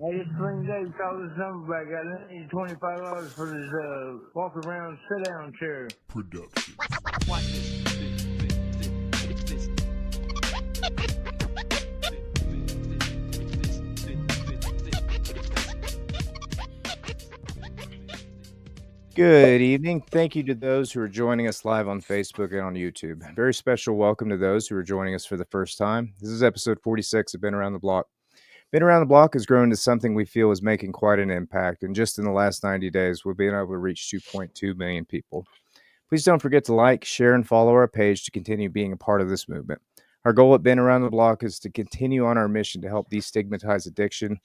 Hey, it's Sling Dave. Call this number back. I need $25 for this walk around sit down chair. Production. Watch this. Good evening. Thank you to those who are joining us live on Facebook and on YouTube. Very special welcome to those who are joining us for the first time. This is episode 46 of Been Around the Block. Been Around the Block has grown into something we feel is making quite an impact, and just in the last 90 days, we've been able to reach 2.2 million people. Please don't forget to like, share, and follow our page to continue being a part of this movement. Our goal at Been Around the Block is to continue on our mission to help destigmatize addiction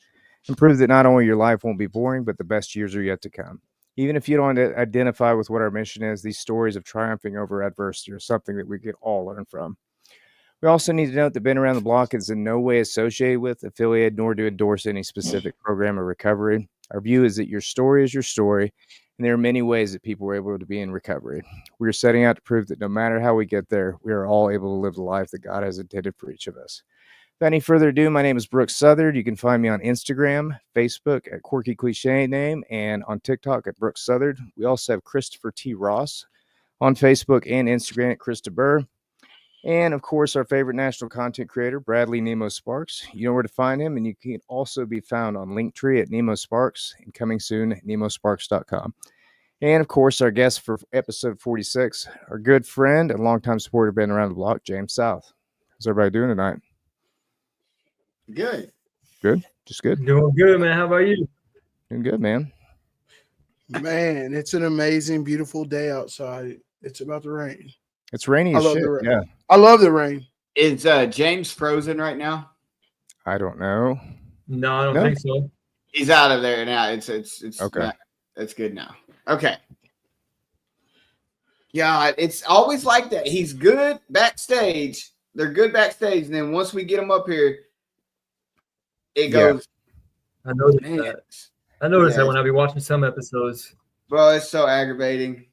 and prove that not only your life won't be boring, but the best years are yet to come. Even if you don't identify with what our mission is, these stories of triumphing over adversity are something that we can all learn from. We also need to note that Been Around the Block is in no way associated with, affiliated, nor to endorse any specific program or recovery. Our view is that your story is your story, and there are many ways that people are able to be in recovery. We are setting out to prove that no matter how we get there, we are all able to live the life that God has intended for each of us. Without any further ado, my name is Brooks Southard. You can find me on Instagram, Facebook at Quirky Cliche Name, and on TikTok at Brooks Southard. We also have Christopher T. Ross on Facebook and Instagram at Krista Burr. And, of course, our favorite national content creator, Bradley Nemo Sparks. You know where to find him, and you can also be found on Linktree at Nemo Sparks and coming soon at nemosparks.com. And, of course, our guest for episode 46, our good friend and longtime supporter, Been Around the Block, James South. How's everybody doing tonight? Good. Good? Just good? Doing good, man. How about you? Doing good, man. Man, it's an amazing, beautiful day outside. It's about to rain. It's rainy I as love shit. the rain. Yeah. I love the rain. Is James frozen right now? I don't know. No, I don't No? think so. He's out of there now. It's Okay. It's good now. Okay. Yeah, it's always like that. He's good backstage. They're good backstage, and then once we get him up here, it goes. I noticed Man, that. I noticed Yeah. that when I be watching some episodes. bro, it's so aggravating.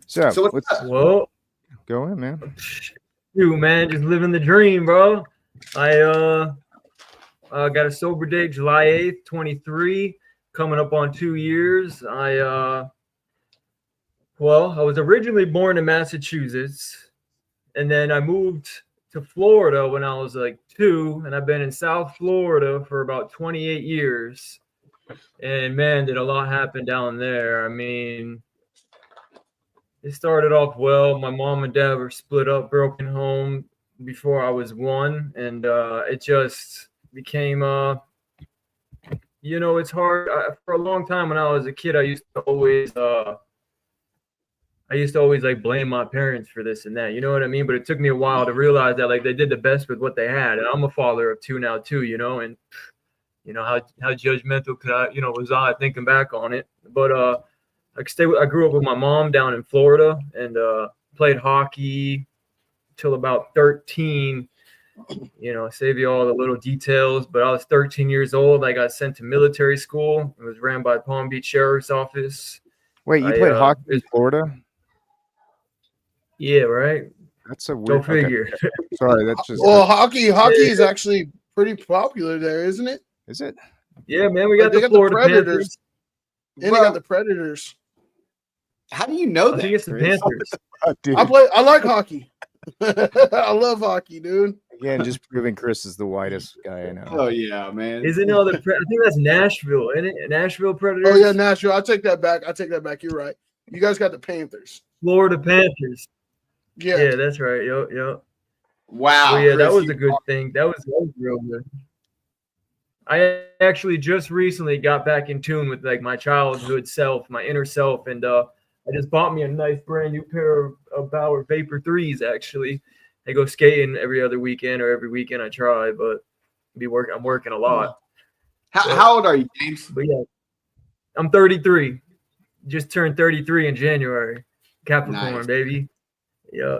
So, So what's let's up? Well, go in, man. you man, just living the dream, bro. I got a sober date July 8th, 23, coming up on 2 years. I was originally born in Massachusetts, and then I moved to Florida when I was like 2, and I've been in South Florida for about 28 years. And man, did a lot happen down there. I mean, it started off well. My mom and dad were split up, broken home before I was 1, and it just became it's hard. For a long time when I was a kid, I used to always like blame my parents for this and that, you know what I mean? But it took me a while to realize that like they did the best with what they had. And I'm a father of 2 now too, and how judgmental was I thinking back on it. But I grew up with my mom down in Florida and played hockey till about 13. Save you all the little details, but I was 13 years old. I got sent to military school. It was ran by Palm Beach Sheriff's Office. Wait, you played hockey in Florida? Yeah, right. That's a Go weird. figure. Okay. Sorry, that's just. Well, hockey is actually pretty popular there, isn't it? Is it? Yeah, man, we got They the got Florida the Predators. Panthers. And they got the Predators. How do you know I that? think it's the Chris? Panthers. Oh, dude. I like hockey. I love hockey, dude. Again, just proving Chris is the whitest guy I know. Oh yeah, man. Isn't it I think that's Nashville, isn't it? Nashville Predators. Oh yeah, Nashville. I take that back. You're right. You guys got the Panthers. Florida Panthers. Yeah. Yeah, that's right. Yep. Wow. Oh, yeah, that Chris, was you a good thing. That was real good. I actually just recently got back in tune with like my childhood self, my inner self, and I just bought me a nice brand new pair of Bauer Vapor 3s. Actually, I go skating every other weekend or every weekend. I try, but I'm working a lot. How old are you, James? But yeah, I'm 33. Just turned 33 in January. Capricorn, Nice. baby. Yeah.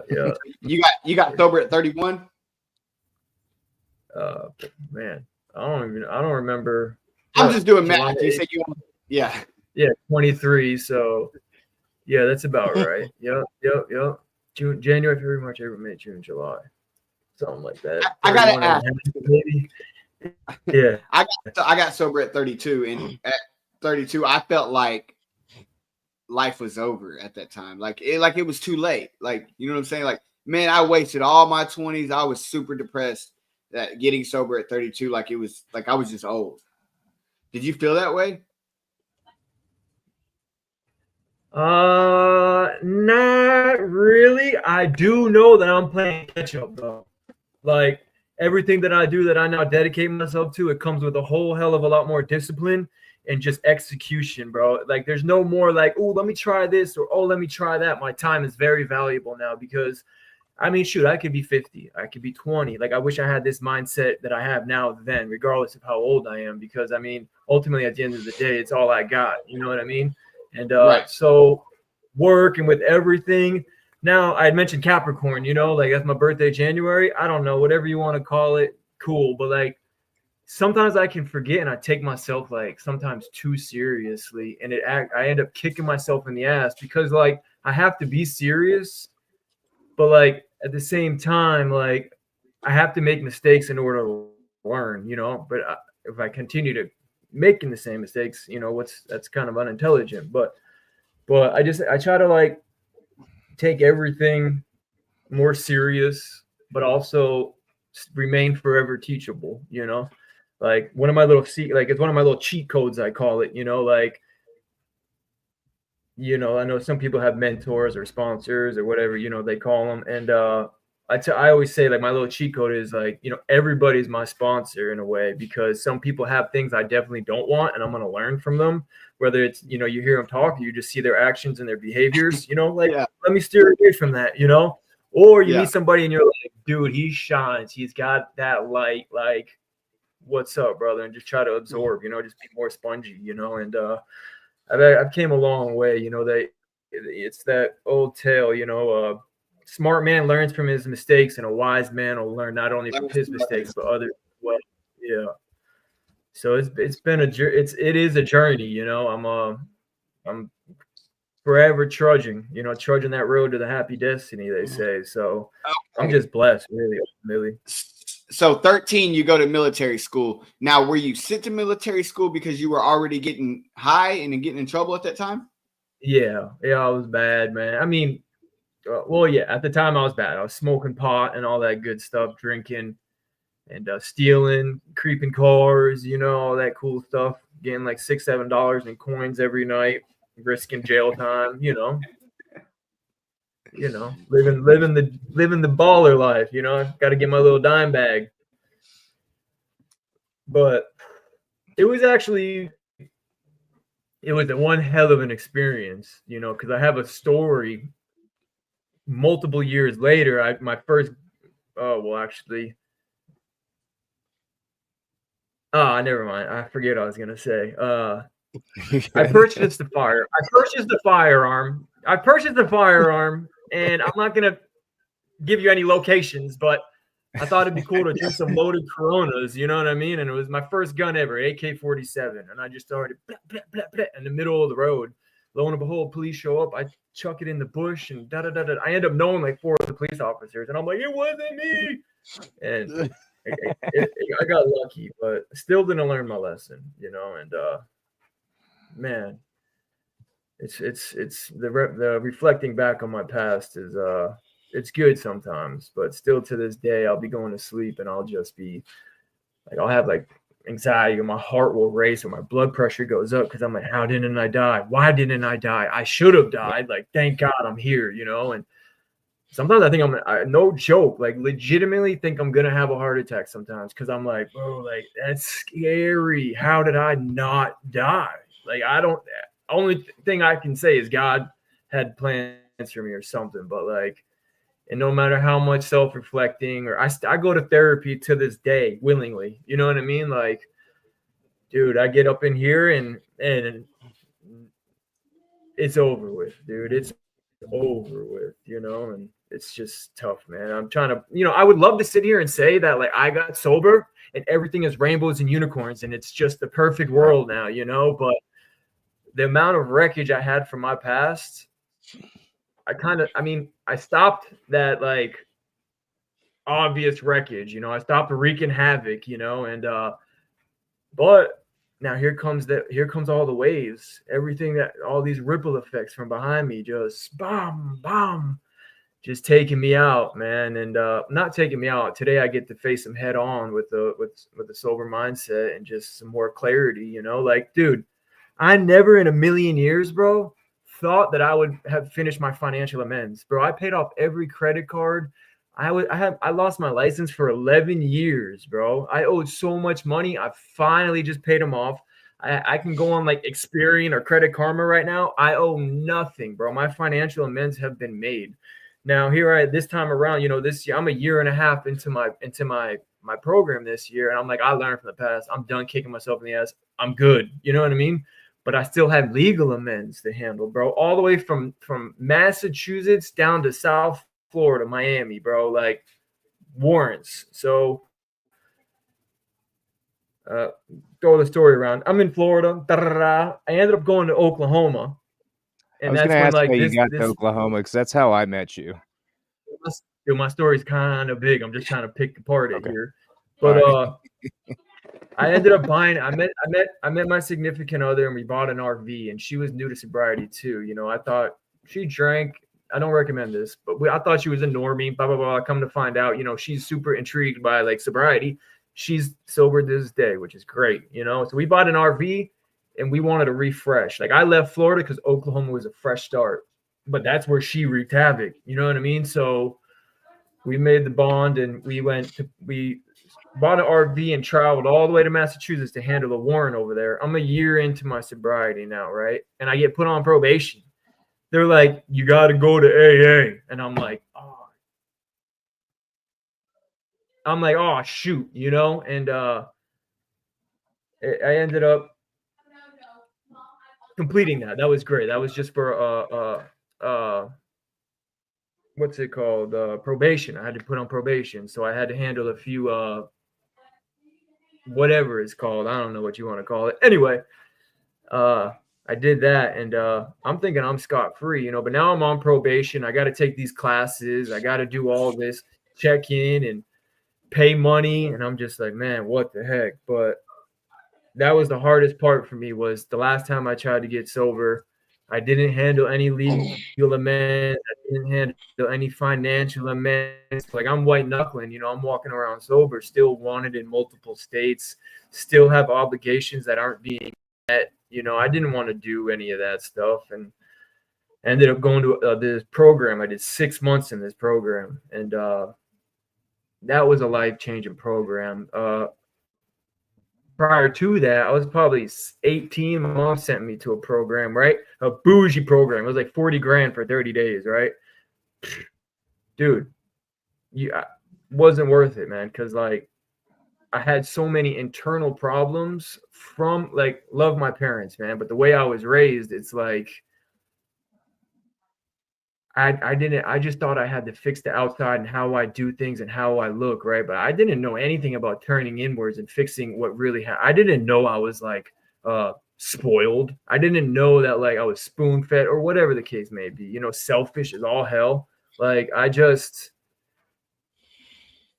You got sober at 31? Man, I don't remember. I'm just doing July math. You 8th. said you yeah. Yeah, 23. So yeah, that's about right. Yep. June, January, February, March, April, May, June, July. Something like that. I gotta 31 and a ask. half, maybe. Yeah. I got sober at 32, and at 32, I felt like life was over at that time. Like it was too late. Like, you know what I'm saying? Like, man, I wasted all my 20s. I was super depressed that getting sober at 32, like it was like I was just old. Did you feel that way? Not really. I do know that I'm playing catch up though. Like everything that I do that I now dedicate myself to, it comes with a whole hell of a lot more discipline and just execution, bro. Like there's no more like, oh, let me try this or oh, let me try that. My time is very valuable now because I mean, shoot, I could be 50, I could be 20. Like I wish I had this mindset that I have now then, regardless of how old I am, because I mean, ultimately at the end of the day, it's all I got. You know what I mean? And Right. so work and with everything. Now I had mentioned Capricorn, you know, like that's my birthday, January. I don't know, whatever you want to call it, cool. But like sometimes I can forget and I take myself like sometimes too seriously, and I end up kicking myself in the ass because like I have to be serious, but like at the same time, like I have to make mistakes in order to learn, you know. But if I continue to making the same mistakes, you know, that's kind of unintelligent. But I try to like take everything more serious, but also remain forever teachable, you know. Like one of my little it's one of my little cheat codes, I call it, you know, like, you know, I know some people have mentors or sponsors or whatever, you know, they call them. And I always say like my little cheat code is like, you know, everybody's my sponsor in a way, because some people have things I definitely don't want and I'm going to learn from them, whether it's, you know, you hear them talk, you just see their actions and their behaviors, you know, like Yeah. let me steer away from that, you know. Or you Yeah. meet somebody and you're like, dude, he shines, he's got that light, like what's up, brother, and just try to absorb, you know, just be more spongy, you know. And I've came a long way, you know. It's that old tale, you know. Smart man learns from his mistakes, and a wise man will learn not only from his mistakes but others as well. Yeah. So it's been it is a journey, you know. I'm forever trudging, you know, trudging that road to the happy destiny, they say. So I'm just blessed, really, ultimately. So 13, you go to military school. Now, were you sent to military school because you were already getting high and getting in trouble at that time? Yeah, I was bad, man. I mean, well, yeah, at the time I was bad. I was smoking pot and all that good stuff, drinking and stealing, creeping cars, you know, all that cool stuff. Getting like $6-7 in coins every night, risking jail time, you know. Living the baller life, you know. Got to get my little dime bag. But it was one hell of an experience, you know, because I have a story. Multiple years later, never mind. I forget what I was gonna say. I purchased the firearm. And I'm not gonna give you any locations, but I thought it'd be cool to drink some loaded Coronas, you know what I mean? And it was my first gun ever, AK-47, and I just started in the middle of the road. Lo and behold, police show up. I chuck it in the bush and da da da da. I end up knowing like 4 of the police officers, and I'm like, it wasn't me. And I got lucky, but still didn't learn my lesson, you know. And man, it's the reflecting back on my past is it's good sometimes, but still to this day, I'll be going to sleep and I'll just be like, I'll have like anxiety, or my heart will race, or my blood pressure goes up because I'm like, how didn't I die? Why didn't I die? I should have died. Like, thank God I'm here, you know. And sometimes I think no joke, like legitimately think I'm gonna have a heart attack sometimes, because I'm like, bro, like that's scary. How did I not die? Like, only thing I can say is God had plans for me or something. But like, and no matter how much self-reflecting, or I go to therapy to this day willingly, you know what I mean? Like, dude, I get up in here and it's over with, dude. It's over with, you know. And it's just tough, man. I'm trying to, you know, I would love to sit here and say that like I got sober and everything is rainbows and unicorns and it's just the perfect world now, you know. But the amount of wreckage I had from my past, I stopped that. Like, obvious wreckage. You know, I stopped wreaking havoc, you know, and but now here comes all the waves, everything that all these ripple effects from behind me, just bomb, bomb, just taking me out, man. And not taking me out. Today I get to face them head on with the sober mindset and just some more clarity, you know, like, dude, I never in a million years, bro, thought that I would have finished my financial amends, bro. I paid off every credit card. I lost my license for 11 years, bro. I owed so much money. I finally just paid them off. I can go on like Experian or Credit Karma right now. I owe nothing, bro. My financial amends have been made. Now this time around, you know, this year I'm a year and a half into my program this year, and I'm like, I learned from the past. I'm done kicking myself in the ass. I'm good. You know what I mean? But I still have legal amends to handle, bro. All the way from Massachusetts down to South Florida, Miami, bro, like warrants. So throw the story around. I'm in Florida. I ended up going to Oklahoma. I And was that's going to when ask like how you this, got to Oklahoma, because that's how I met you. my story's kind of big. I'm just trying to pick apart it Okay. here. But All I ended up buying. I met my significant other, and we bought an RV. And she was new to sobriety too. You know, I thought she drank. I don't recommend this, but I thought she was a normie. Blah blah blah. Come to find out, you know, she's super intrigued by like sobriety. She's sober to this day, which is great. You know, so we bought an RV, and we wanted to refresh. Like I left Florida because Oklahoma was a fresh start, but that's where she wreaked havoc. You know what I mean? So we made the bond, and we bought an RV and traveled all the way to Massachusetts to handle a warrant over there. I'm a year into my sobriety now, right? And I get put on probation. They're like, you got to go to AA. And I'm like, oh, shoot, you know? And I ended up completing that. That was great. That was just for, what's it called? Probation. I had to put on probation. So I had to handle a few, whatever it's called. I don't know what you want to call it. Anyway, I did that, and I'm thinking I'm scot-free, you know, but now I'm on probation. I got to take these classes. I got to do all this, check in and pay money. And I'm just like, man, what the heck? But that was the hardest part for me, was the last time I tried to get sober, I didn't handle any legal amends. I didn't handle any financial amends. Like I'm white knuckling, you know, I'm walking around sober, still wanted in multiple states, still have obligations that aren't being met. You know, I didn't want to do any of that stuff, and ended up going to this program. I did 6 months in this program, and that was a life-changing program. Prior to that, I was probably 18. My mom sent me to a program, right? A bougie program. It was like 40 grand for 30 days, right? Dude, wasn't worth it, man, because like I had so many internal problems from like, love my parents, man, but the way I was raised, it's like I just thought I had to fix the outside and how I do things and how I look, right? But I didn't know anything about turning inwards and fixing what really I didn't know I was like spoiled. I didn't know that like I was spoon fed or whatever the case may be, you know, selfish as all hell. Like I just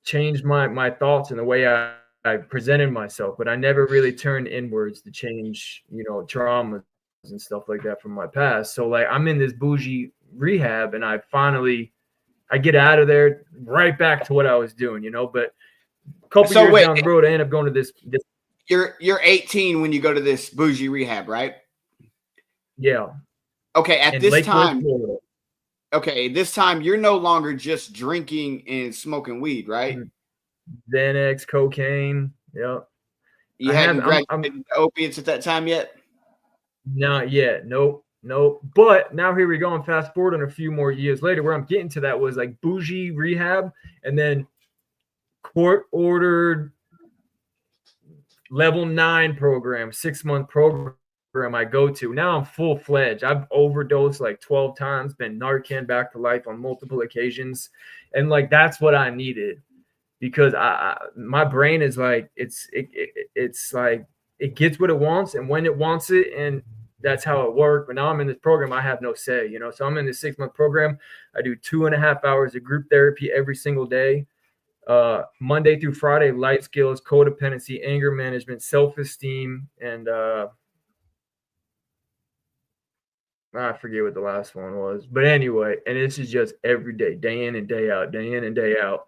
changed my thoughts and the way I presented myself, but I never really turned inwards to change, you know, traumas and stuff like that from my past. So like I'm in this bougie rehab, and I get out of there right back to what I was doing, you know. But a couple years down the road, I end up going to this. You're 18 when you go to this bougie rehab, right? Yeah. Okay. At this time, Florida. Okay, this time you're no longer just drinking and smoking weed, right? Xanax, cocaine. Yeah. You hadn't graduated to opiates at that time yet? Not yet. Nope. But now here we go. And fast forward and a few more years later, where I'm getting to that was like bougie rehab, and then court ordered level 9 program, 6-month program I go to. Now I'm full fledged. I've overdosed like 12 times, been Narcan back to life on multiple occasions. And like, that's what I needed, because my brain is like, it's like, it gets what it wants and when it wants it. And that's how it worked. But now I'm in this program, I have no say, you know? So I'm in this 6-month program. I do 2.5 hours of group therapy every single day. Monday through Friday, life skills, codependency, anger management, self-esteem, and I forget what the last one was. But anyway, and this is just every day, day in and day out, day in and day out.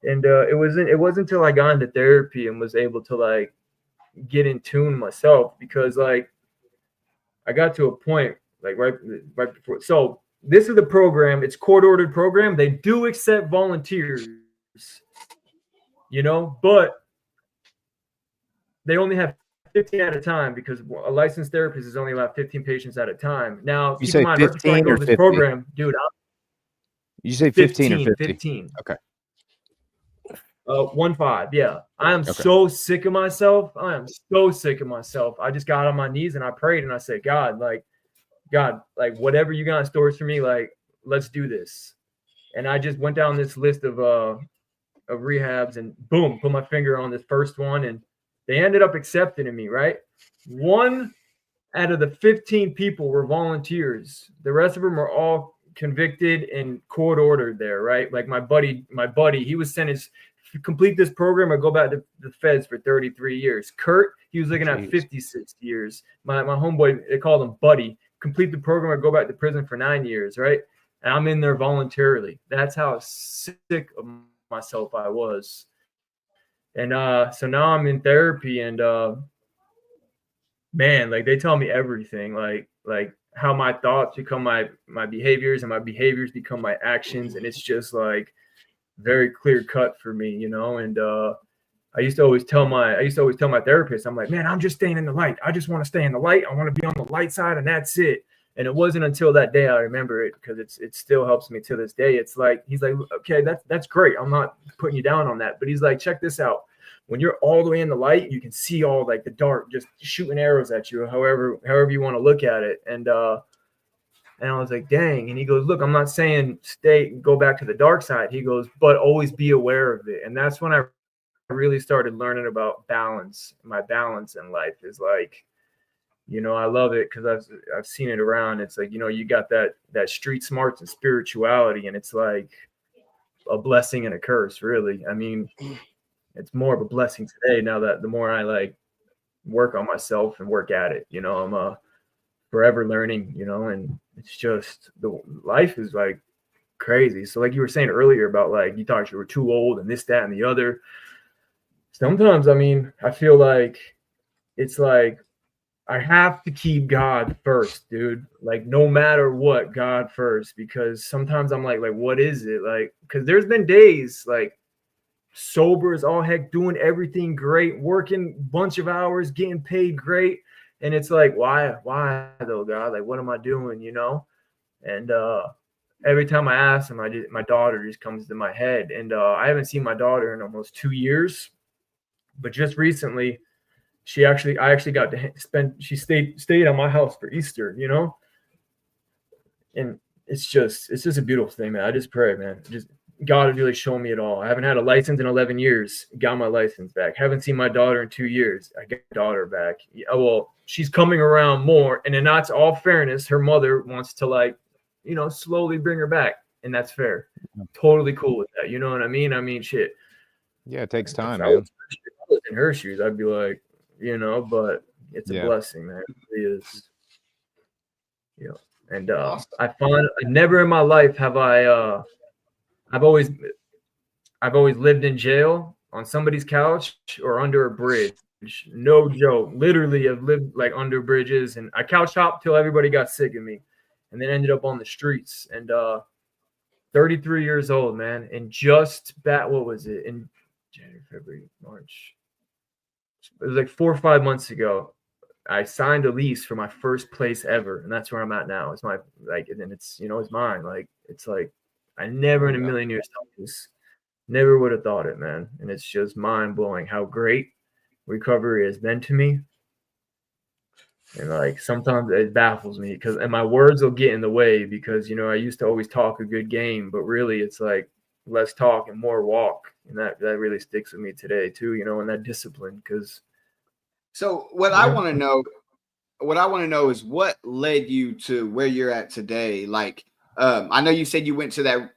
And it wasn't until I got into therapy and was able to like get in tune myself, because like I got to a point like right before. So this is the program. It's court-ordered program. They do accept volunteers, you know, but they only have 15 at a time, because a licensed therapist is only allowed 15 patients at a time. Now, You keep say in mind, right before I 15 go or to this 50? program, dude, You say 15 or 50? 15. Okay. 1-5. Yeah. I am Okay. so sick of myself. I am so sick of myself. I just got on my knees and I prayed and I said, God, like, whatever you got in stores for me, like, let's do this. And I just went down this list of rehabs and boom, put my finger on this first one. And they ended up accepting me, right? 1 out of the 15 people were volunteers. The rest of them are all convicted and court ordered there, right? Like my buddy, he was sentenced to complete this program or go back to the feds for 33 years. Kurt, he was looking at 56 years. My homeboy, they called him Buddy, complete the program or go back to prison for 9 years, right? And I'm in there voluntarily. That's how sick of myself I was. And so now I'm in therapy, and man, like they tell me everything, like how my thoughts become my behaviors and my behaviors become my actions. And it's just like very clear cut for me, you know? And I used to always tell my therapist, I'm like, man, I'm just staying in the light. I just want to stay in the light. I want to be on the light side, and that's it. And it wasn't until that day I remember it, because it still helps me to this day. It's like, he's like, okay, that's great. I'm not putting you down on that. But he's like, check this out. When you're all the way in the light, you can see all like the dark just shooting arrows at you, however you want to look at it. And I was like, dang. And he goes, look, I'm not saying go back to the dark side. He goes, but always be aware of it. And that's when I really started learning about balance. My balance in life is like, you know, I love it because I've seen it around. It's like, you know, you got that street smarts and spirituality, and it's like a blessing and a curse, really. I mean, it's more of a blessing today now that the more I like work on myself and work at it, you know, I'm forever learning, you know, and it's just the life is like crazy. So like you were saying earlier about like you thought you were too old and this, that, and the other. Sometimes, I mean, I feel like it's like I have to keep God first, dude. Like no matter what, God first, because sometimes I'm like what is it? Like, because there's been days like sober as all heck, doing everything great, working a bunch of hours, getting paid great. And it's like, why though, God? Like, what am I doing, you know? And every time I ask him, my daughter just comes to my head. And I haven't seen my daughter in almost 2 years. But just recently, I actually got to she stayed at my house for Easter, you know? And it's just a beautiful thing, man. I just pray, man. Just God has really shown me it all. I haven't had a license in 11 years. Got my license back. Haven't seen my daughter in 2 years. I got my daughter back. Well, she's coming around more. And in that's all fairness, her mother wants to like, you know, slowly bring her back. And that's fair. Totally cool with that. You know what I mean? I mean, shit. Yeah, it takes time, If I man. was in her shoes, I'd be like, you know, but it's a blessing, man. It really is. You know, and I find never in my life have I've always lived in jail on somebody's couch or under a bridge. No joke. Literally, I've lived like under bridges, and I couch hopped till everybody got sick of me, and then ended up on the streets. And 33 years old, man, and just back. What was it in January, February, March? It was like 4 or 5 months ago. I signed a lease for my first place ever, and that's where I'm at now. It's my like, and then it's, you know, it's mine. Like it's like I never in a million years thought this. Never would have thought it, man. And it's just mind blowing how great recovery has been to me. And like sometimes it baffles me and my words will get in the way because, you know, I used to always talk a good game, but really it's like less talk and more walk. And that really sticks with me today too, you know, and that discipline. So I want to know is what led you to where you're at today? Like, I know you said you went to that,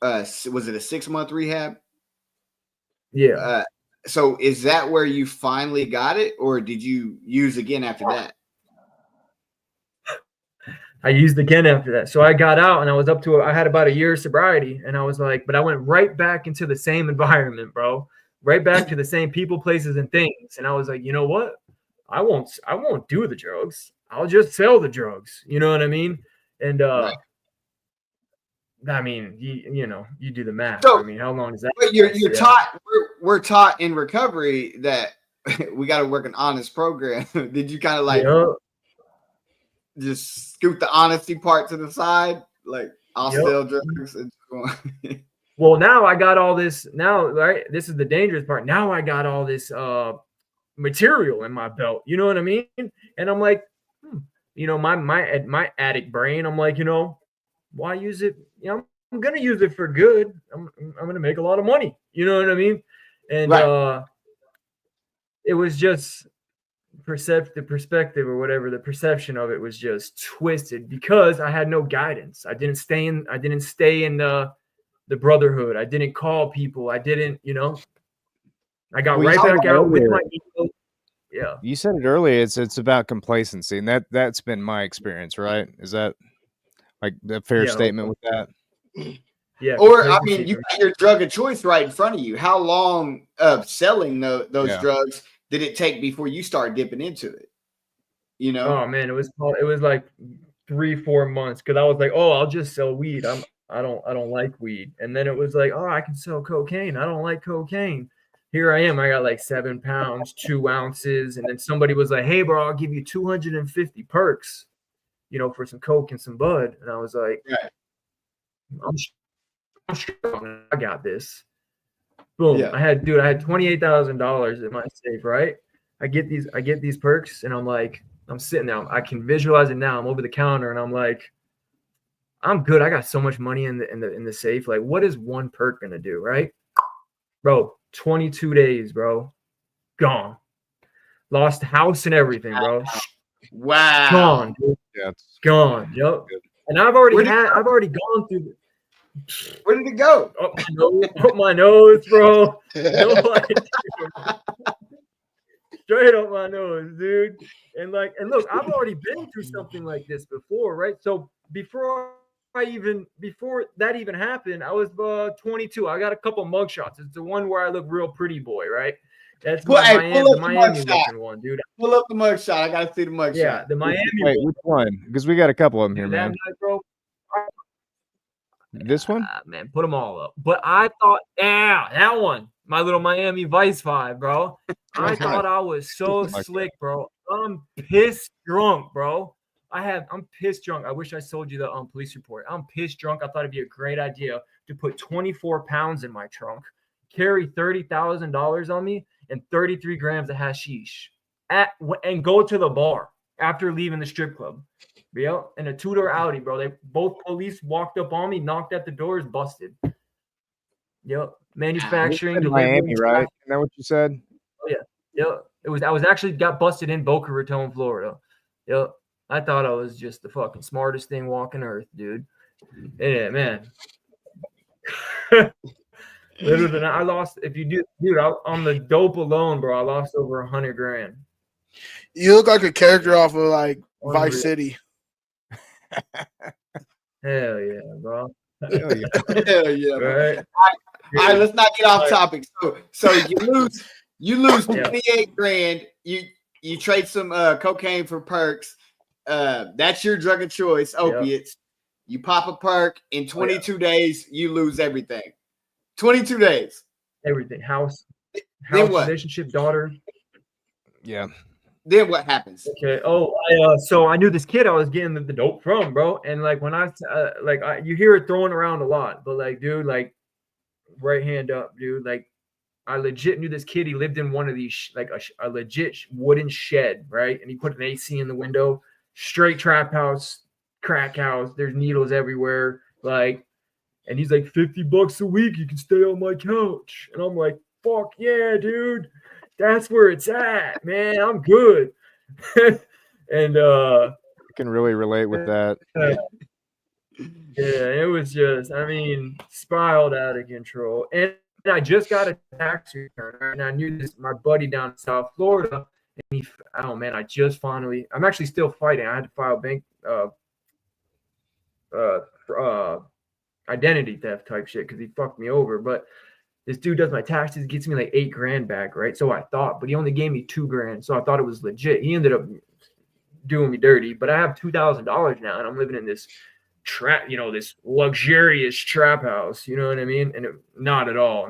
was it a 6-month rehab? Yeah. So is that where you finally got it, or did you use again after that? I used again after that. So I got out and I was I had about a year of sobriety, and I was like, but I went right back into the same environment, bro. Right back to the same people, places, and things. And I was like, you know what? I won't do the drugs. I'll just sell the drugs. You know what I mean? And Right. I mean, you do the math. So- I mean, how long is that? But you're Yeah. taught. We're taught in recovery that we got to work an honest program. Did you kind of like Yeah. just scoot the honesty part to the side? Like, I'll Yep. sell drugs. And go on. Well, now I got all this. Now, right? This is the dangerous part. Now I got all this material in my belt. You know what I mean? And I'm like, my addict brain. I'm like, why use it? I'm gonna use it for good. I'm gonna make a lot of money. You know what I mean? And Right. it was just the perspective or whatever. The perception of it was just twisted because I had no guidance. I didn't stay in the brotherhood. I didn't call people. I didn't. I got Well, you right said back it out with earlier. my ego. Yeah. You said it earlier. It's about complacency, and that's been my experience, right? Is that like a fair Yeah. statement with that? Yeah. Or I complacency mean, you for got your drug of choice right in front of you. How long of selling those Yeah. drugs did it take before you started dipping into it? Oh man, it was like 3-4 months because I was like, oh, I'll just sell weed. I don't like weed. And then it was like, oh, I can sell cocaine. I don't like cocaine. Here I am. I got like 7 pounds, 2 ounces, and then somebody was like, hey, bro, I'll give you 250 perks, for some coke and some bud. And I was like, Right. I'm strong. I got this. Boom. Yeah. I had $28,000 in my safe, right? I get these perks, and I'm like, I'm sitting there. I can visualize it now. I'm over the counter, and I'm like, I'm good. I got so much money in the safe. Like, what is one perk gonna do, right? Bro, 22 days, bro. Gone. Lost the house and everything, bro. Wow. Gone, dude. Yeah. It's Gone. Yep. And I've already Where'd it gone through Where did it go? up my nose, bro. No idea. Straight up my nose, dude. And look, I've already been through something like this before, right? So before that even happened, I was 22. I got a couple mugshots. It's the one where I look real pretty boy, right? That's Pull up the the Miami mugshot. looking one, dude. Pull up the mugshot. I gotta see the mugshot. Yeah, the Miami Wait, one. which one? Because we got a couple of them here, That man. night, bro. This one? Man, put them all up. But I thought, that one, my little Miami Vice vibe, bro. I thought I was so Like slick, bro. I'm pissed drunk, bro. I'm pissed drunk. I wish I sold you the police report. I'm pissed drunk. I thought it'd be a great idea to put 24 pounds in my trunk, carry $30,000 on me, and 33 grams of hashish, and go to the bar after leaving the strip club. Yeah, in a 2-door Audi, bro. Both police walked up on me, knocked at the doors, busted. Yep, manufacturing, In delivery, Miami, right? Isn't that what you said? Yep, I was actually got busted in Boca Raton, Florida. Yep, I thought I was just the fucking smartest thing walking earth, dude. Yeah, man. Literally, I lost. If you do, dude, on the dope alone, bro, I lost over 100 grand. You look like a character off of like Unreal. Vice City. Hell yeah, bro. Hell yeah. Hell yeah. Right? All right, let's not get off topic. So you lose Yeah. 28 grand. You trade some cocaine for perks. That's your drug of choice, opiates. You pop a perk in 22 days, you lose everything. 22 days. Everything. House, Then what? relationship, daughter. Yeah. Then what happens? Okay. Oh, so I knew this kid I was getting the dope from, bro. And like when you hear it thrown around a lot, but like, dude, like right hand up, dude. Like I legit knew this kid. He lived in one of these like a legit wooden shed, right? And he put an AC in the window. Straight trap house, crack house. There's needles everywhere. Like, and he's like, $50 a week. You can stay on my couch. And I'm like, fuck yeah, dude. That's where it's at, man. I'm good. And I can really relate with that. yeah, it was just, I mean, spiraled out of control. And I just got a tax return, and I knew this. My buddy down in South Florida, and oh man, I'm actually still fighting. I had to file bank identity theft type shit because he fucked me over. But this dude does my taxes, gets me like $8,000 back, right? So I thought, but he only gave me $2,000, so I thought it was legit. He ended up doing me dirty, but I have $2,000 now, and I'm living in this trap, this luxurious trap house. You know what I mean? And not at all,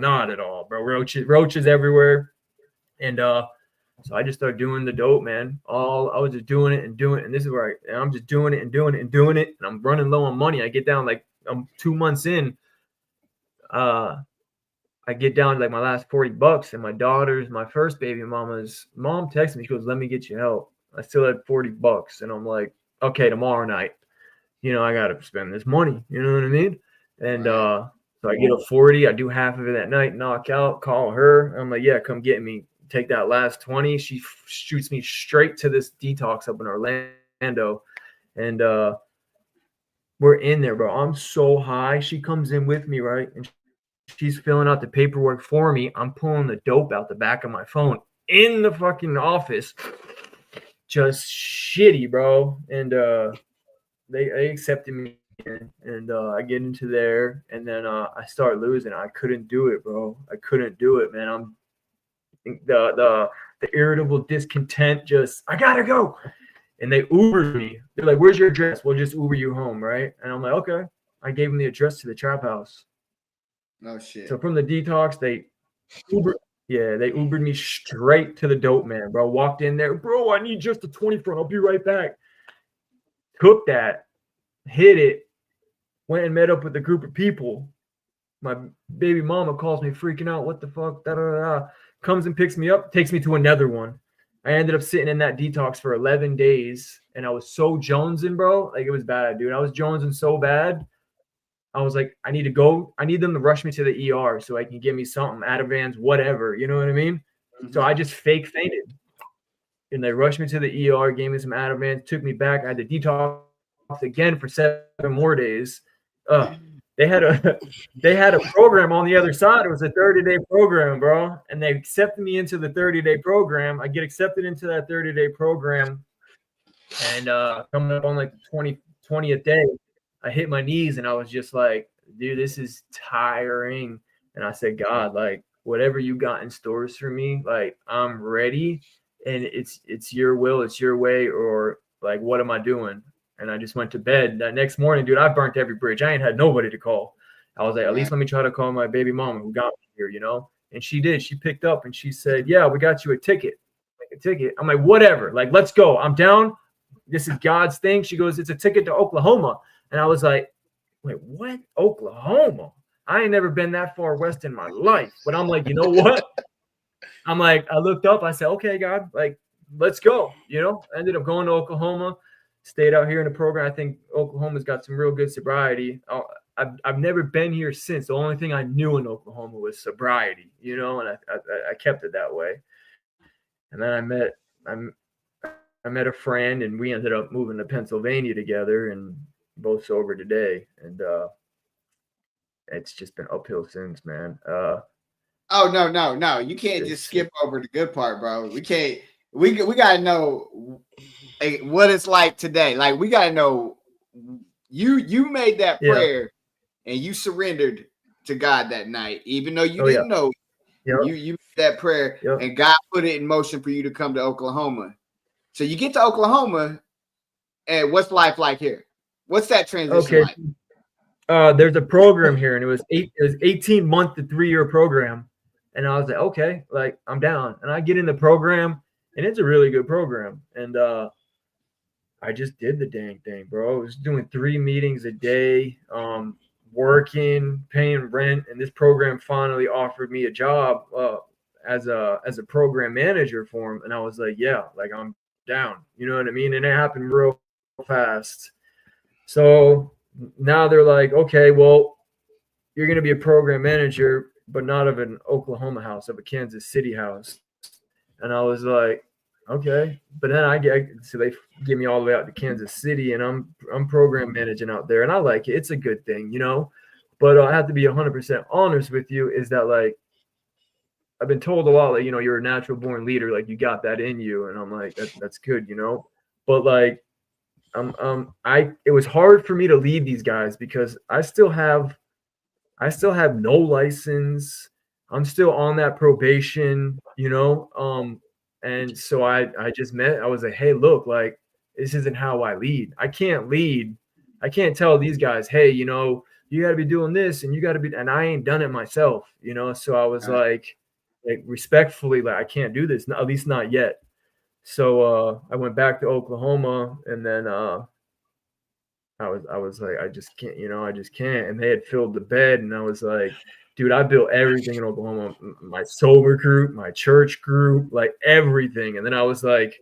bro. Roaches everywhere, and so I just started doing the dope, man. I was just doing it, and this is where I'm just doing it, and I'm running low on money. I get down like I'm 2 months in. I get down to like my last $40, and my first baby mama's mom texted me. She goes, "Let me get you help." I still had $40, and I'm like, "Okay, tomorrow night, I got to spend this money." You know what I mean? And so I get a 40. I do half of it that night, knock out, call her. I'm like, "Yeah, come get me." Take that last 20. She shoots me straight to this detox up in Orlando, and we're in there, bro. I'm so high. She comes in with me, right? And she's filling out the paperwork for me. I'm pulling the dope out the back of my phone in the fucking office. Just shitty, bro. And they accepted me, and I get into there, and then I start losing. I couldn't do it, bro. I couldn't do it, man. I'm the irritable discontent. Just I gotta go. And they Ubered me. They're like, "Where's your address? We'll just Uber you home," right? And I'm like, "Okay." I gave them the address to the trap house. No shit. So from the detox, they Ubered me straight to the dope man, bro. Walked in there, "Bro, I need just a 20 front. I'll be right back." Took that, hit it, went and met up with a group of people. My baby mama calls me freaking out. "What the fuck? Da, da, da, da." Comes and picks me up, takes me to another one. I ended up sitting in that detox for 11 days, and I was so jonesing, bro. Like, it was bad, dude. I was jonesing so bad. I was like, I need to go. I need them to rush me to the ER so I can give me something, Ativans, whatever. You know what I mean? Mm-hmm. So I just fake fainted. And they rushed me to the ER, gave me some Ativans, took me back. I had to detox again for 7 more days. They had a program on the other side. It was a 30-day program, bro. And they accepted me into the 30-day program. I get accepted into that 30-day program. And coming up on like the 20th day, I hit my knees, and I was just like, "Dude, this is tiring." And I said, "God, like, whatever you got in stores for me, like, I'm ready. And it's your will, it's your way, or like, what am I doing?" And I just went to bed. That next morning, dude, I burnt every bridge. I ain't had nobody to call. I was like, at least let me try to call my baby mama who got me here, And she did. She picked up and she said, "Yeah, we got you a ticket." Like, a ticket. I'm like, "Whatever. Like, let's go. I'm down. This is God's thing." She goes, "It's a ticket to Oklahoma." And I was like, "Wait, what? Oklahoma? I ain't never been that far west in my life." But I'm like, you know what? I'm like, I looked up. I said, "Okay, God, like, let's go." I ended up going to Oklahoma. Stayed out here in the program. I think Oklahoma's got some real good sobriety. I've never been here since. The only thing I knew in Oklahoma was sobriety, and I kept it that way. And then I met a friend, and we ended up moving to Pennsylvania together, and both sober today. And it's just been uphill since, man. Oh no! You can't just skip over the good part, bro. We can't. We gotta know what it's like today. Like, we gotta know you made that prayer and you surrendered to God that night, even though you didn't know. You made that prayer and God put it in motion for you to come to Oklahoma. So you get to Oklahoma, and what's life like here? What's that transition like? There's a program here, and it was 18-month to 3-year program, and I was like, okay, like, I'm down. And I get in the program. And it's a really good program. And I just did the dang thing, bro. I was doing 3 meetings a day, working, paying rent. And this program finally offered me a job as a program manager for them. And I was like, yeah, like, I'm down. You know what I mean? And it happened real fast. So now they're like, okay, well, you're going to be a program manager, but not of an Oklahoma house, of a Kansas City house. And I was like, okay. But then so they give me all the way out to Kansas City, and I'm program managing out there, and I like it. It's a good thing, But I have to be 100% honest with you, is that, like, I've been told a lot, like, you're a natural born leader, like you got that in you. And I'm like, that's good, but like, it was hard for me to lead these guys because I still have no license. I'm still on that probation, and so I just I was like, hey, look, like, this isn't how I lead. I can't lead. I can't tell these guys, hey, you got to be doing this and you got to be, and I ain't done it myself, so I was like respectfully, like, I can't do this, at least not yet. So I went back to Oklahoma, and then I was like, I just can't, I just can't. And they had filled the bed, and I was like, dude, I built everything in Oklahoma, my sober group, my church group, like everything. And then I was like,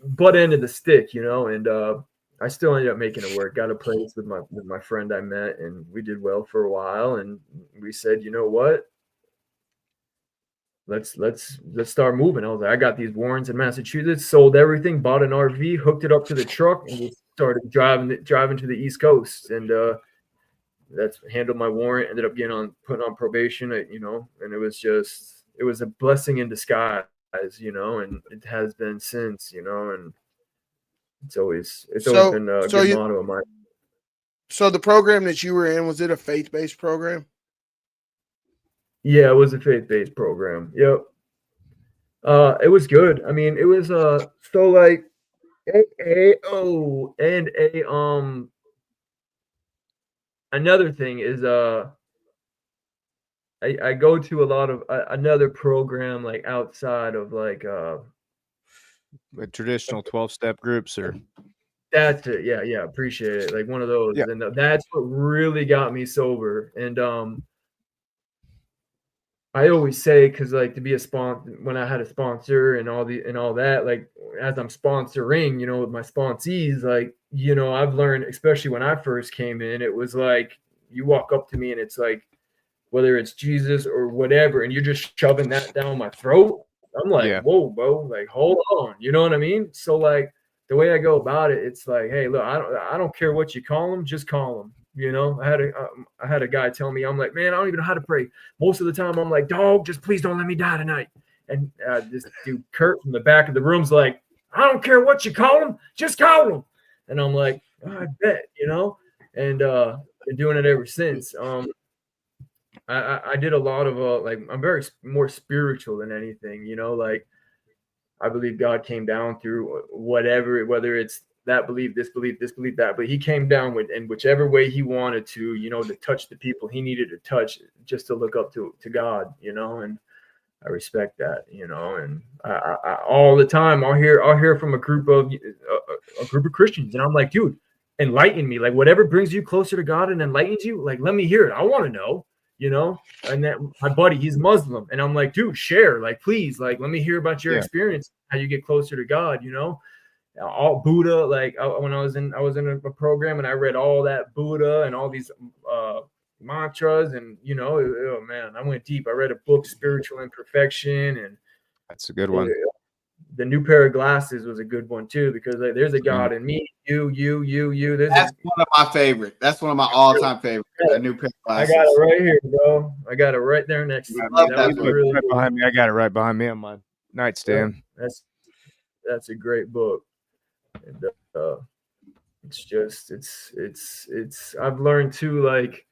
butt end of the stick, and I still ended up making it work. Got a place with my friend I met, and we did well for a while. And we said, you know what? Let's start moving. I was like, I got these warrants in Massachusetts, sold everything, bought an RV, hooked it up to the truck, and we started driving to the East Coast. And that's handled my warrant, ended up put on probation, and it was a blessing in disguise, and it has been since, and it's always been a good motto of mine. So the program that you were in, was it a faith-based program? Yeah, it was a faith-based program. Yep. It was good. I mean, it was so like another thing is I go to a lot of another program like outside of like traditional 12-step groups, or that's it. Yeah, appreciate it. Like one of those. Yeah. And that's what really got me sober. And I always say, because like to be a sponsor, when I had a sponsor and all that, like as I'm sponsoring, with my sponsees, like, I've learned, especially when I first came in, it was like you walk up to me and it's like, whether it's Jesus or whatever, and you're just shoving that down my throat. I'm like, Yeah. Whoa, bro, like hold on, you know what I mean? So like the way I go about it, it's like, hey, look, I don't care what you call them, just call them. I had a guy tell me, I'm like, man, I don't even know how to pray. Most of the time, I'm like, dog, just please don't let me die tonight. And this dude Kurt from the back of the room's like, I don't care what you call them, just call them. And I'm like, oh, I bet, and been doing it ever since. I did a lot of like, I'm very more spiritual than anything, like I believe God came down through whatever, whether it's that belief, this belief, that, but he came down with in whichever way he wanted to, to touch the people he needed to touch, just to look up to God, and I respect that, and I all the time I'll hear from a group of Christians, and I'm like, dude, enlighten me, like whatever brings you closer to God and enlightens you, like let me hear it. I want to know, and then my buddy, he's Muslim, and I'm like, dude, share, like please, like let me hear about your experience, how you get closer to God, all Buddha, like when I was in a program and I read all that Buddha and all these mantras, and oh man, I went deep. I read a book, Spiritual Imperfection, and that's a good one. The New Pair of Glasses was a good one too, because like, there's a God in me, you. That's one of my favorite. That's one of my all-time favorites. The New Pair of Glasses. I got it right here, bro. I got it right there next to me. That was really right behind me. I got it right behind me on my nightstand. That's a great book. And it's I've learned too, like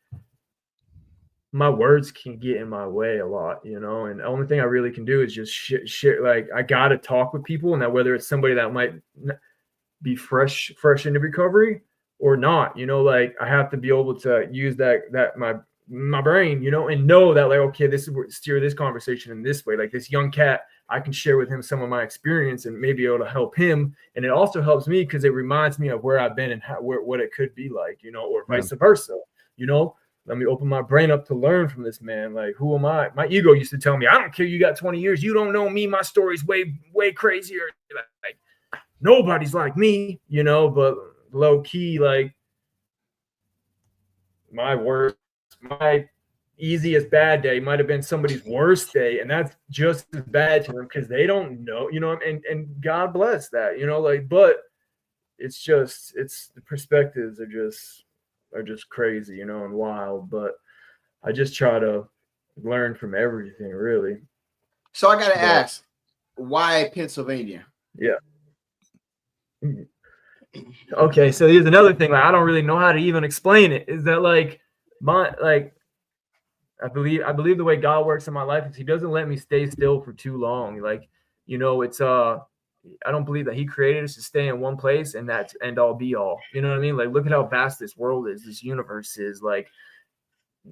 my words can get in my way a lot, and the only thing I really can do is just share. Like I gotta talk with people, and that whether it's somebody that might be fresh into recovery or not, like I have to be able to use that my brain, and know that like, okay, this is steer this conversation in this way. Like this young cat, I can share with him some of my experience, and maybe it'll help him. And it also helps me because it reminds me of where I've been and what it could be like, or vice versa, Let me open my brain up to learn from this man. Like, who am I? My ego used to tell me, I don't care. You got 20 years. You don't know me. My story's way, way crazier. Like nobody's like me, but low key, like my easiest bad day might have been somebody's worst day, and that's just as bad to them because they don't know, and God bless that, like, but it's the perspectives are just crazy, and wild. But I just try to learn from everything, really. So I gotta Yeah. ask, why Pennsylvania? Okay, so here's another thing. Like, I don't really know how to even explain it. Is that like I believe the way God works in my life is He doesn't let me stay still for too long. Like, it's I don't believe that He created us to stay in one place and that's end all be all. You know what I mean? Like, look at how vast this world is, this universe is, like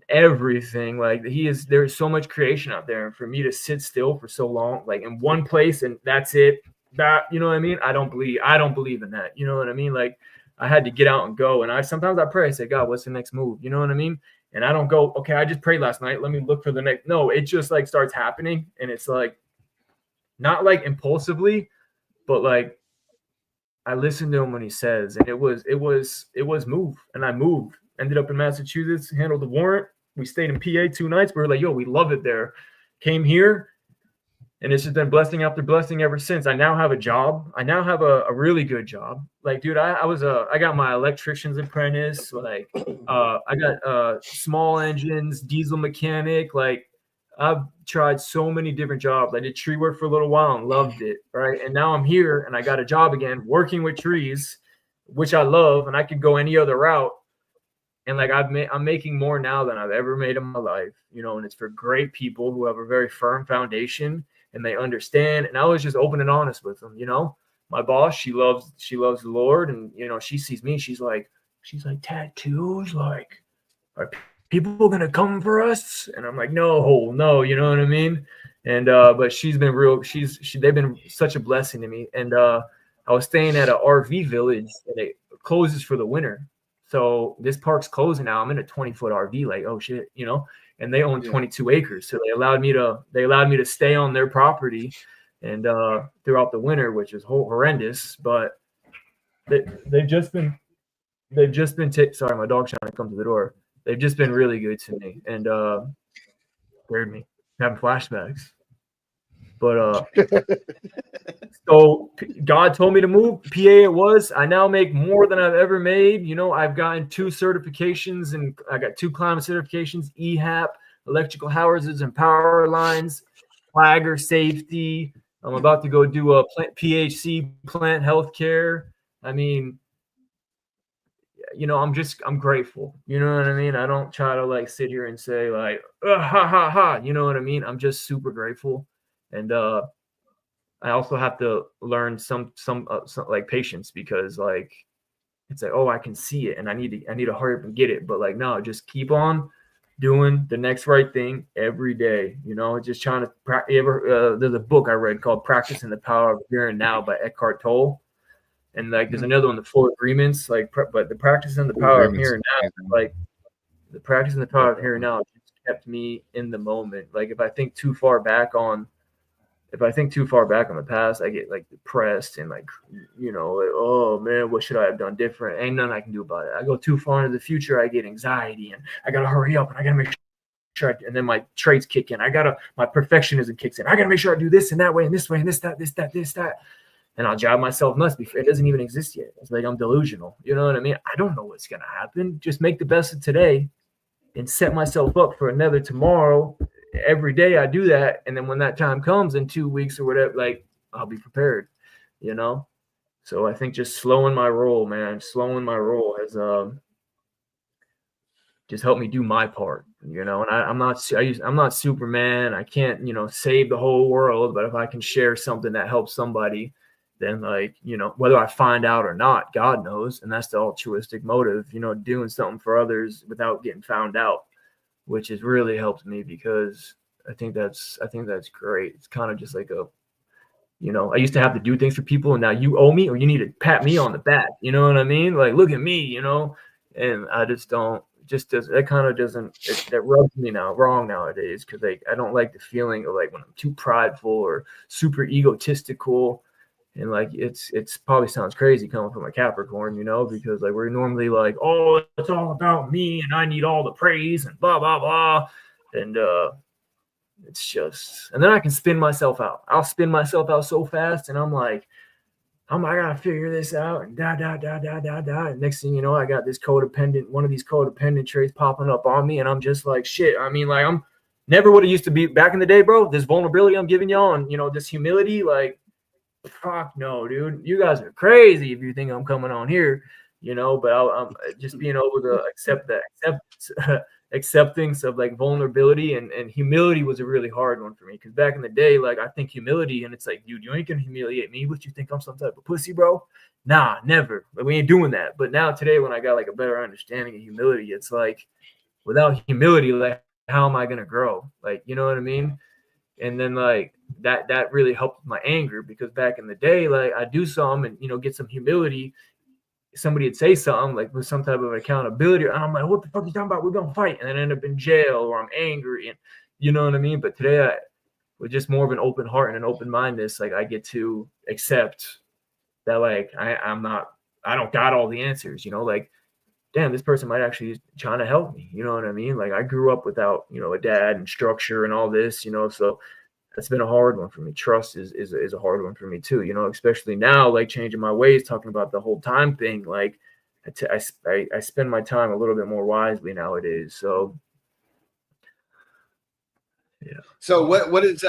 everything. Like there's so much creation out there. And for me to sit still for so long, like in one place and that's it. That, you know what I mean? I don't believe in that. You know what I mean? Like, I had to get out and go. And sometimes I pray, I say, God, what's the next move? You know what I mean? And I don't go, okay, I just prayed last night, let me look for the next. No, it just like starts happening. And it's like, not like impulsively, but like I listened to him when he says, and it was move. And I moved, ended up in Massachusetts, handled the warrant. We stayed in PA 2 nights. We were like, yo, we love it there. Came here. And it's just been blessing after blessing ever since. I now have a job. I now have a really good job. Like, dude, I got my electrician's apprentice. Like, I got small engines, diesel mechanic. Like, I've tried so many different jobs. I did tree work for a little while and loved it, right? And now I'm here and I got a job again, working with trees, which I love. And I could go any other route. And like I'm making more now than I've ever made in my life, and it's for great people who have a very firm foundation and they understand. And I was just open and honest with them. My boss, she loves the Lord, and she sees me, she's like tattoos, like, are people gonna come for us? And I'm like, no, you know what I mean? And but she's been they've been such a blessing to me. And I was staying at an RV village and it closes for the winter. So this park's closing now. I'm in a 20-foot RV, like, oh shit, and they own 22 acres. So they allowed me to stay on their property and throughout the winter, which is horrendous. But they've just been sorry, my dog's trying to come to the door. They've just been really good to me and scared me. I'm having flashbacks. But so God told me to move. PA it was. I now make more than I've ever made. I've gotten 2 certifications and I got 2 climate certifications, EHAP, electrical houses and power lines, flagger safety. I'm about to go do a PHC, plant healthcare. I mean, I'm grateful. You know what I mean? I don't try to like sit here and say like, ha ha ha. You know what I mean? I'm just super grateful. And I also have to learn some like patience, because like it's like, oh, I can see it and I need to hurry up and get it. But like, no, just keep on doing the next right thing every day. Just trying to there's a book I read called Practicing the Power of Here and Now by Eckhart Tolle. And like there's another one, The 4 Agreements, like but the practicing the power of here and now, like the practicing the power of here and now just kept me in the moment. Like if I think too far back on the past, I get like depressed and like, like, oh man, what should I have done different? Ain't nothing I can do about it. I go too far into the future, I get anxiety and I gotta hurry up and I gotta make sure and then my traits kick in. My perfectionism kicks in. I gotta make sure I do this and that way and this way and this, that. And I'll job myself nuts before it doesn't even exist yet. It's like I'm delusional. You know what I mean? I don't know what's gonna happen. Just make the best of today and set myself up for another tomorrow. Every day I do that, and then when that time comes in 2 weeks or whatever, like I'll be prepared, So I think just slowing my roll has just helped me do my part, And I'm not Superman. I can't save the whole world, but if I can share something that helps somebody, then like whether I find out or not, God knows, and that's the altruistic motive, doing something for others without getting found out, which has really helped me, because I think that's great. It's kind of just like I used to have to do things for people, and now you owe me or you need to pat me on the back. You know what I mean? Like, look at me, and I just don't. That kind of doesn't. That rubs me wrong nowadays, because I don't like the feeling of like when I'm too prideful or super egotistical. And like it's probably sounds crazy coming from a Capricorn, because like we're normally like, oh, it's all about me and I need all the praise and blah blah blah, and it's just, and then I can spin myself out. I'll spin myself out so fast, and I'm like, I gotta figure this out and da. And next thing you know, I got one of these codependent traits popping up on me, and I'm just like, shit. I mean, like never would have used to be back in the day, bro. This vulnerability I'm giving y'all and, this humility, like, fuck no, dude. You guys are crazy if you think I'm coming on here, but I'm just being able to accept that, acceptance of like vulnerability and humility was a really hard one for me. Because back in the day, like, I think humility and it's like, dude, you ain't gonna humiliate me. What you think I'm some type of pussy, bro? Nah, never. Like, we ain't doing that. But now today, when I got like a better understanding of humility, it's like, without humility, like, how am I gonna grow? Like, you know what I mean? And then like that really helped with my anger, because back in the day, like, I do something and get some humility. Somebody would say something like with some type of accountability, and I'm like, what the fuck are you talking about? We're gonna fight, and then end up in jail, or I'm angry, and you know what I mean? But today, with just more of an open heart and an open mindedness, like, I get to accept that, like, I don't got all the answers, like, damn, this person might actually trying to help me. You know what I mean? Like, I grew up without, a dad and structure and all this, so that's been a hard one for me. Trust is a hard one for me too, especially now, like, changing my ways, talking about the whole time thing. Like, I spend my time a little bit more wisely nowadays. So, yeah. So what is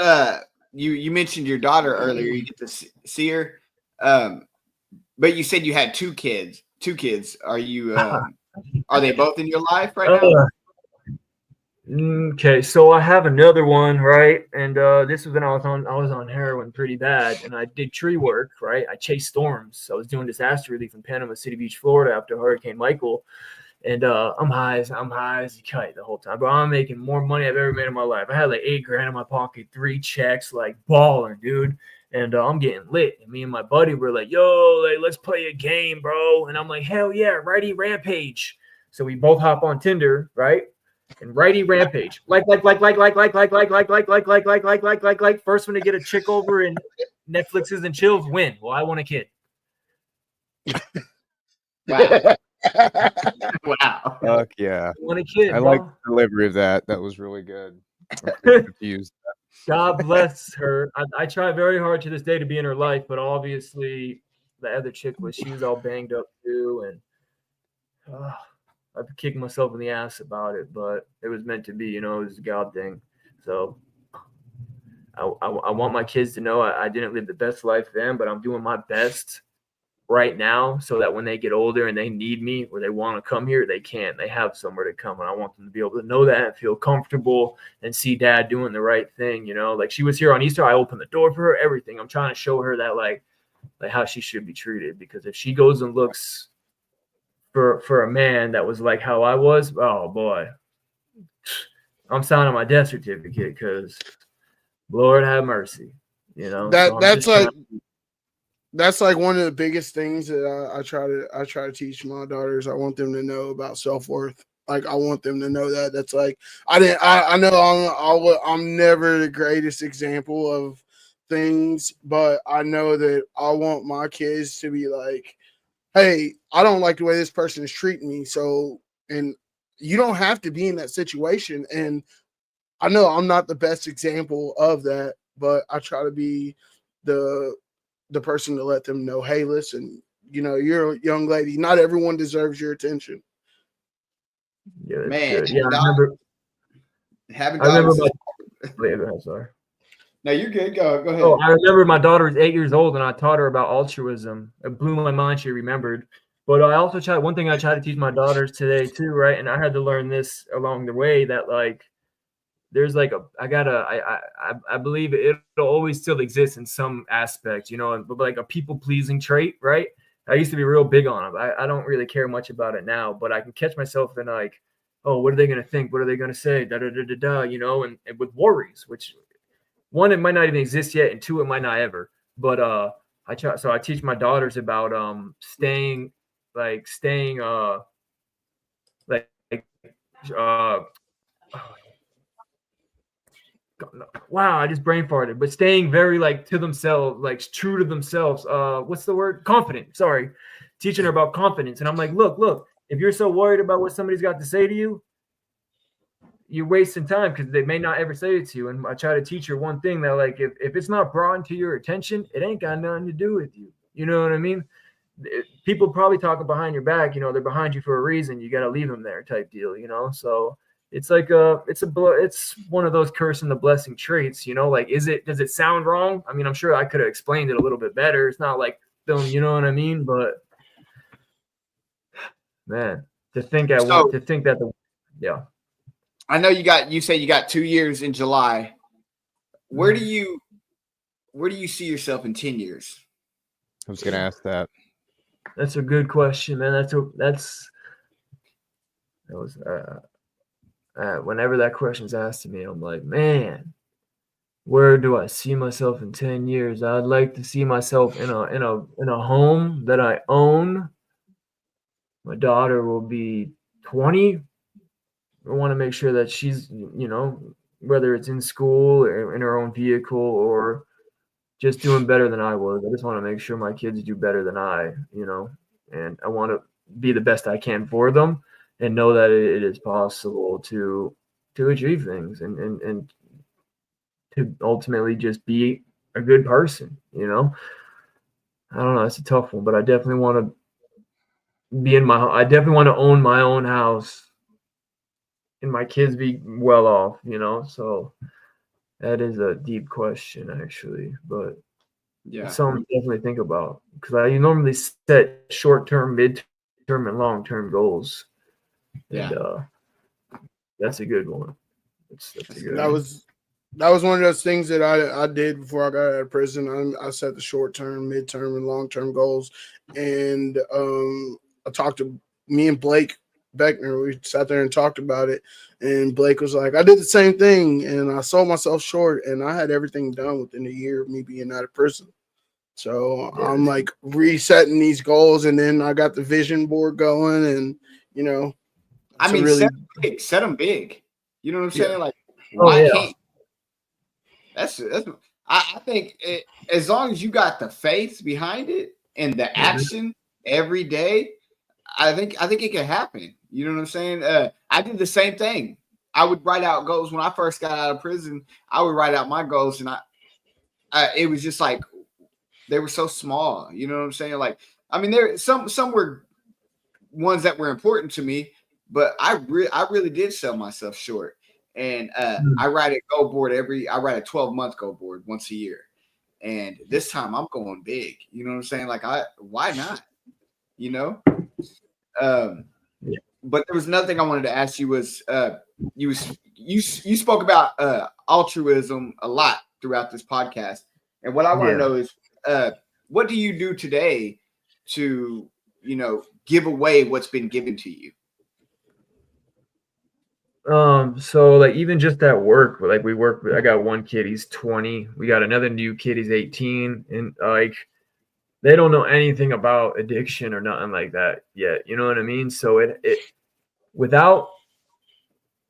you mentioned your daughter earlier, you get to see her, but you said you had two kids. Are you are they both in your life right now? Okay, so I have another one, right? And this was when I was on heroin pretty bad, and I did tree work, right? I chased storms. I was doing disaster relief in Panama City Beach, Florida, after Hurricane Michael, and I'm high as a kite the whole time. But I'm making more money I've ever made in my life. I had like $8,000 in my pocket, 3 checks, like, baller, dude. And I'm getting lit. And me and my buddy were like, yo, like, let's play a game, bro. And I'm like, hell yeah, Righty Rampage. So we both hop on Tinder, right? And Righty Rampage. Like. First one to get a chick over in Netflix's and chills win. Well, I want a kid. Wow. Wow. Fuck yeah. I want a kid. I bro. like the delivery of that. That was really good. I'm confused. God bless her. I try very hard to this day to be in her life, but obviously the other chick she was all banged up too, and I've kicked myself in the ass about it, but it was meant to be, it was a God thing. So I want my kids to know I didn't live the best life then, but I'm doing my best right now so that when they get older and they need me or they want to come here, they can. They have somewhere to come, and I want them to be able to know that and feel comfortable and see dad doing the right thing. Like, she was here on Easter, I opened the door for her, everything. I'm trying to show her that like how she should be treated, because if she goes and looks for a man that was like how I was, oh boy, I'm signing my death certificate, because Lord have mercy, That's like one of the biggest things that I try to teach my daughters. I want them to know about self-worth. Like, I want them to know that. That's like, I know I'm never the greatest example of things, but I know that I want my kids to be like, hey, I don't like the way this person is treating me. So, and you don't have to be in that situation. And I know I'm not the best example of that, but I try to be the person to let them know, hey, listen, you're a young lady. Not everyone deserves your attention. Yeah, Man, yeah, I remember sorry. No, you're good. Go ahead. Oh, I remember my daughter was 8 years old, and I taught her about altruism. It blew my mind. She remembered. But I also one thing I try to teach my daughters today too, right? And I had to learn this along the way, that like, there's like I believe it'll always still exist in some aspect, but like a people pleasing trait, right? I used to be real big on it. I don't really care much about it now, but I can catch myself in like, oh, what are they going to think? What are they going to say? And with worries, which one, it might not even exist yet, and two, it might not ever. But I teach my daughters about staying wow, I just brain farted, but staying very like to themselves, like true to themselves. What's the word? Confident. Sorry. Teaching her about confidence. And I'm like, look, if you're so worried about what somebody's got to say to you, you're wasting time, because they may not ever say it to you. And I try to teach her one thing, that like, if it's not brought to your attention, it ain't got nothing to do with you. You know what I mean? People probably talking behind your back, they're behind you for a reason. You got to leave them there type deal, So it's like it's one of those curse and the blessing traits, you know, like, does it sound wrong? I mean, I'm sure I could have explained it a little bit better. It's not like film, you know what I mean? But man, to think that yeah. I know you say you got 2 years in July. Where do you see yourself in 10 years? I was going to ask that. That's a good question, man. Whenever that question's asked to me, I'm like, man, where do I see myself in 10 years? I'd like to see myself in a home that I own. My daughter will be 20. I want to make sure that she's, you know, whether it's in school or in her own vehicle or just doing better than I was. I just want to make sure my kids do better than I, you know, and I want to be the best I can for them and know that it is possible to achieve things and to ultimately just be a good person, you know. I don't know, it's a tough one, but I definitely want to I definitely want to own my own house and my kids be well off, you know. So that is a deep question, actually, but Yeah. it's something to definitely think about because I normally set short-term, mid-term, and long-term goals. Yeah. And that's a good one. That's a good That one. was one of those things that I did before I got out of prison. I set the short-term, mid-term, and long-term goals, and I talked to me and Blake Beckner. We sat there and talked about it, and Blake was like, I did the same thing, and I sold myself short, and I had everything done within a year of me being out of prison. So Yeah. I'm like resetting these goals, and then I got the vision board going, and you know, I mean, really set them big. You know what I'm saying? Like, Oh, why yeah. can't? That's. I think as long as you got the faith behind it and the action every day, I think it can happen. You know what I'm saying? I did the same thing. I would write out goals when I first got out of prison. I would write out my goals, and it was just like they were so small. You know what I'm saying? Like, I mean, there some were ones that were important to me, but I really did sell myself short. And I write a 12-month goal board once a year. And this time I'm going big. You know what I'm saying? Like, why not? You know? But there was another thing I wanted to ask you was you spoke about altruism a lot throughout this podcast. And what I want to know is what do you do today to, you know, give away what's been given to you? So like even just at work, like I got one kid, he's 20. We got another new kid, he's 18, and like they don't know anything about addiction or nothing like that yet. You know what I mean? So it without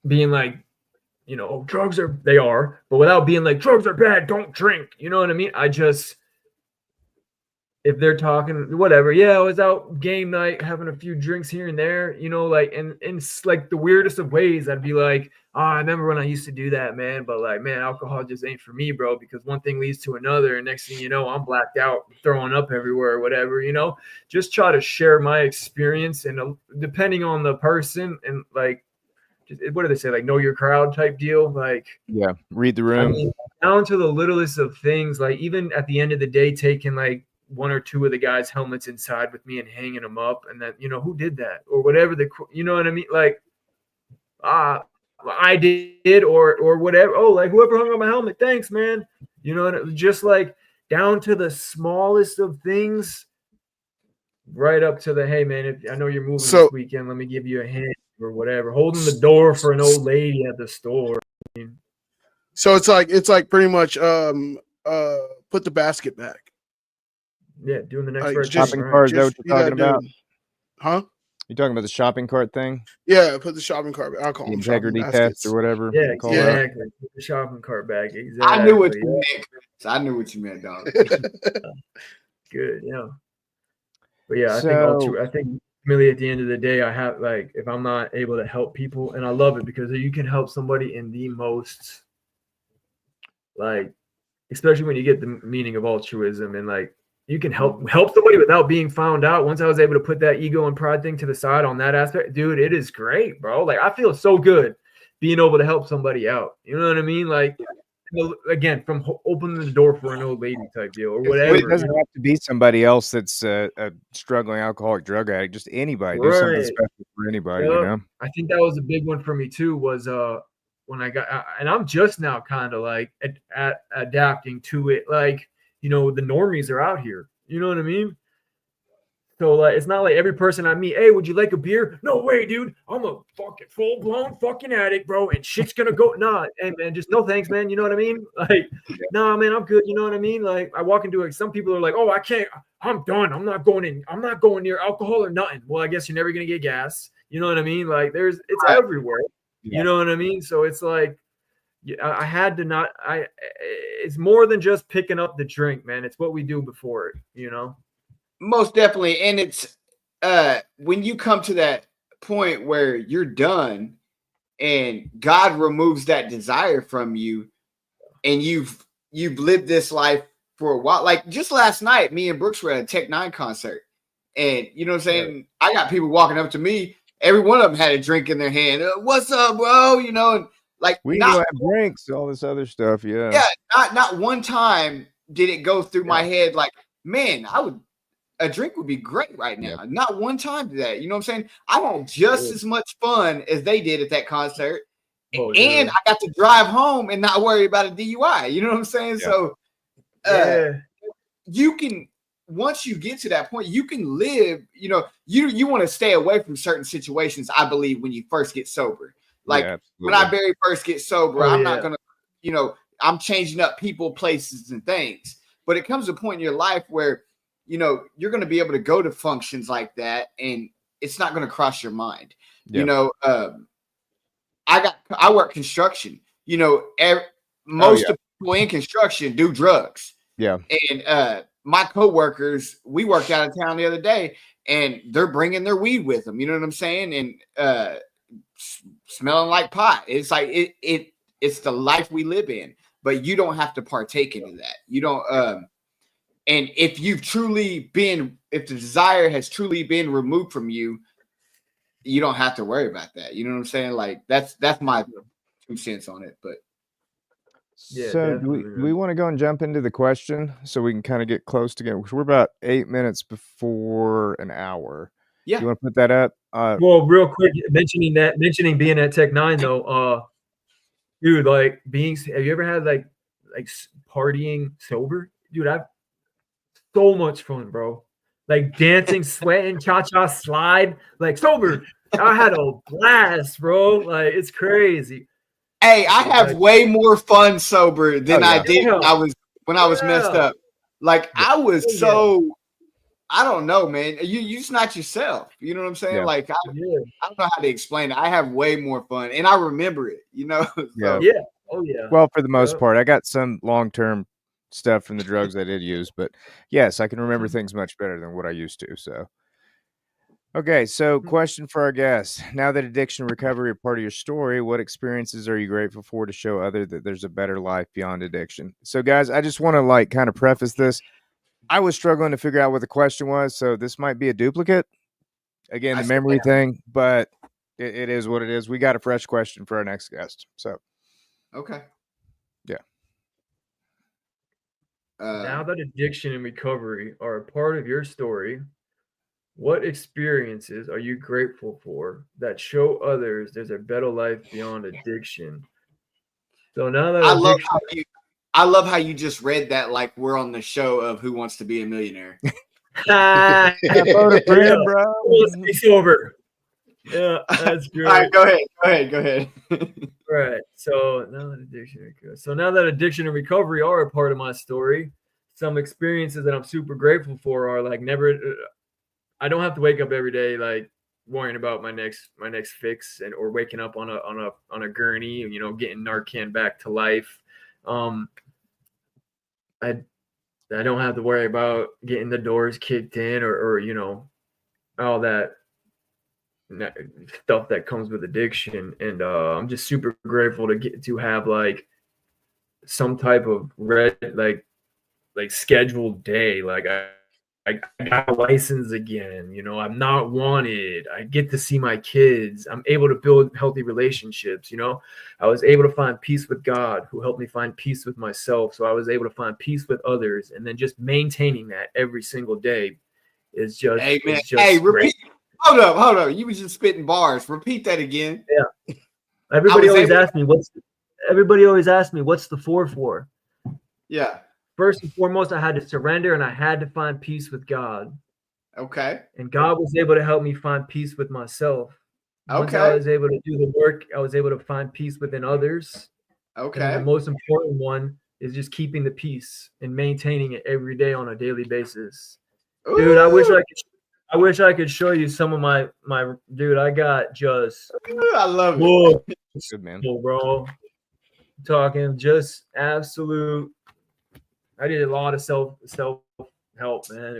being like, you know, they are, but without being like drugs are bad, don't drink. You know what I mean? If they're talking whatever, yeah, I was out game night having a few drinks here and there, you know, like and it's like the weirdest of ways. I'd be like, I remember when I used to do that, man, but like, man, alcohol just ain't for me, bro, because one thing leads to another, and next thing you know, I'm blacked out, throwing up everywhere or whatever, you know. Just try to share my experience, and depending on the person, and like, what do they say, like know your crowd type deal, like Yeah, read the room. I mean, down to the littlest of things, like even at the end of the day, taking like one or two of the guys' helmets inside with me and hanging them up, and then, you know, who did that or whatever, you know what I mean? Like, I did or whatever. Oh, like whoever hung up my helmet, thanks, man. You know, and it was just like down to the smallest of things, right up to the, hey, man, I know you're moving this weekend, let me give you a hand or whatever. Holding the door for an old lady at the store. I mean, so it's like pretty much put the basket back. Yeah, doing the next shopping cart. Is that what you're talking about? Huh? You talking about the shopping cart thing? Yeah, put the shopping cart back. I'll call the them integrity test or whatever. Yeah, exactly. Put the shopping cart back. Exactly. I knew what you meant, Chris. I knew what you meant, dog. Good, yeah. But yeah, I think really at the end of the day, I have like, if I'm not able to help people, and I love it because you can help somebody in the most, like, especially when you get the meaning of altruism, and like you can help somebody without being found out. Once I was able to put that ego and pride thing to the side on that aspect, dude, it is great, bro. Like I feel so good being able to help somebody out. You know what I mean? Like, again, from opening the door for an old lady type deal or It whatever. doesn't have to be somebody else that's a struggling alcoholic drug addict. Just anybody. Do something Right. special for anybody, Yep. you know? I think that was a big one for me too. Was when I got, and I'm just now kind of like adapting to it. Like, you know, the normies are out here. You know what I mean? So like, it's not like every person I meet, hey, would you like a beer? No way, dude. I'm a fucking full blown fucking addict, bro, and shit's gonna go. Nah, hey man, just no thanks, man. You know what I mean? Like, nah, man, I'm good. You know what I mean? Like, I walk into it. Some people are like, oh, I can't. I'm done. I'm not going in. I'm not going near alcohol or nothing. Well, I guess you're never gonna get gas. You know what I mean? Like, it's Right. everywhere. Yeah. You know what I mean? So it's like, I had to not. It's more than just picking up the drink, man. It's what we do before it. You know. Most definitely. And it's when you come to that point where you're done and God removes that desire from you and you've lived this life for a while. Like just last night, me and Brooks were at a Tech Nine concert. And you know what I'm saying? Yeah. I got people walking up to me. Every one of them had a drink in their hand. What's up, bro? You know, and like we not have drinks, all this other stuff. Yeah. Yeah. Not one time did it go through my head like, man, a drink would be great right now. Yeah. Not one time did that. You know what I'm saying? I had just as much fun as they did at that concert. And I got to drive home and not worry about a DUI. You know what I'm saying? Yeah. So you can, once you get to that point, you can live, you know, you want to stay away from certain situations, I believe, when you first get sober. Like when I very first get sober, I'm not going to, you know, I'm changing up people, places, and things. But it comes to a point in your life where, you know, you're going to be able to go to functions like that and it's not going to cross your mind. Yep. You know, I work construction, you know, most of people in construction do drugs. Yeah. And my coworkers, we worked out of town the other day and they're bringing their weed with them. You know what I'm saying? And smelling like pot. It's like, it's the life we live in, but you don't have to partake into that. You don't, and if the desire has truly been removed from you, you don't have to worry about that. You know what I'm saying? Like that's my 2 cents on it. But yeah, so do we want to go and jump into the question so we can kind of get close to getting, we're about 8 minutes before an hour. Yeah. You want to put that up? Well, real quick, mentioning being at Tech Nine though, dude, like have you ever had like partying sober? Dude, I've so much fun, bro. Like dancing, sweating, cha-cha slide, like sober. I had a blast, bro. Like it's crazy. Hey, I have way more fun sober than I did when I was messed up. Like I was I don't know, man. You just not yourself. You know what I'm saying? Yeah. Like I don't know how to explain it. I have way more fun and I remember it, you know? So. Yeah. Oh yeah. Well, for the most part, I got some long-term stuff from the drugs I did use, but yes, I can remember things much better than what I used to. So, okay. So question for our guests. Now that addiction and recovery are part of your story, what experiences are you grateful for to show others that there's a better life beyond addiction? So guys, I just want to like kind of preface this. I was struggling to figure out what the question was. So this might be a duplicate again, the memory thing, but it is what it is. We got a fresh question for our next guest. So, okay. Yeah. Now that addiction and recovery are a part of your story, what experiences are you grateful for that show others there's a better life beyond addiction? So now that I love how you just read that like we're on the show of Who Wants to Be a Millionaire. Bro. Let's be sober. Yeah, that's good. All right, go ahead. Right. So now that addiction and recovery are a part of my story, some experiences that I'm super grateful for are like I don't have to wake up every day like worrying about my next fix or waking up on a gurney, you know, getting Narcan back to life. I don't have to worry about getting the doors kicked in or you know, all that stuff that comes with addiction. And I'm just super grateful to have like some type of like scheduled day. Like I I got a license again. You know, I'm not wanted. I get to see my kids. I'm able to build healthy relationships. You know, I was able to find peace with God, who helped me find peace with myself. So I was able to find peace with others, and then just maintaining that every single day is just, Hey, man. is just Hey, great. repeat. Hold up. You was just spitting bars. Repeat that again. Everybody was always able- asks me what's the 4 for? Yeah. First and foremost, I had to surrender and I had to find peace with God. Okay. And God was able to help me find peace with myself. Once I Okay. was able to do the work, I was able to find peace within others. And then the Okay. most important one is just keeping the peace and maintaining it every day on a daily basis. Dude, I wish I could show you some of my dude. I got just Ooh, I love it. whoa, Good, man. bro. Talking just absolute. I did a lot of self help, man.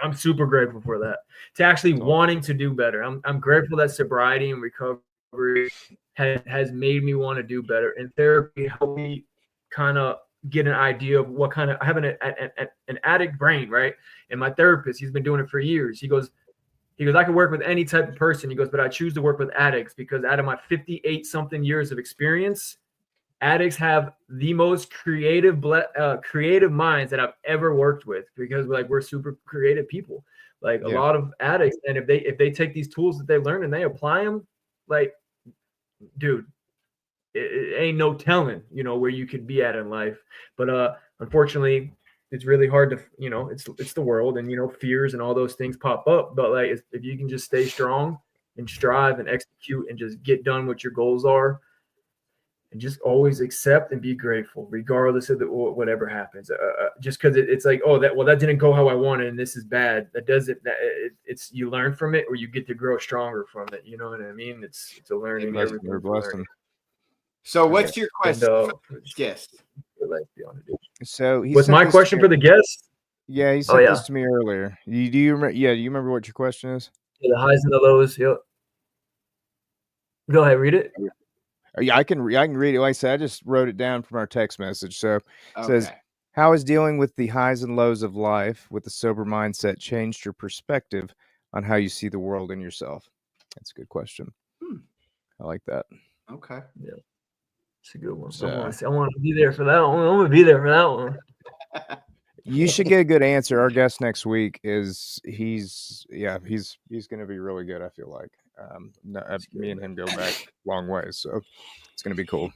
I'm super grateful for that. To actually wanting to do better. I'm grateful that sobriety and recovery has made me want to do better. And therapy helped me kind of get an idea of what kind of I have an addict brain, right? And my therapist, he's been doing it for years. He goes, I can work with any type of person. He goes, but I choose to work with addicts because out of my 58 something years of experience, addicts have the most creative minds that I've ever worked with, because we're super creative people. Like a lot of addicts, and if they take these tools that they learn and they apply them, like, dude, it ain't no telling, where you could be at in life. But unfortunately, it's really hard to, it's the world, and fears and all those things pop up. But like, if you can just stay strong and strive and execute and just get done what your goals are, and just always accept and be grateful, regardless of whatever happens. Just because it's like, that didn't go how I wanted, and this is bad. That doesn't. It's you learn from it, or you get to grow stronger from it. You know what I mean? It's a learning. We're blessed. So, what's your question? Yes. So, what's my question for the guest? Yeah, he sent this to me earlier. Do you remember? Yeah, do you remember what your question is? Yeah, the highs and the lows. Yep. Go ahead, read it. Yeah, I can read it. Like I said, I just wrote it down from our text message. So it says, how has dealing with the highs and lows of life with a sober mindset changed your perspective on how you see the world and yourself? That's a good question. I like that. Okay. Yeah. It's a good one. So, I want to be there for that one. I'm going to be there for that one. You should get a good answer. Our guest next week he's going to be really good. I feel like me and him go back a long way, so it's going to be cool.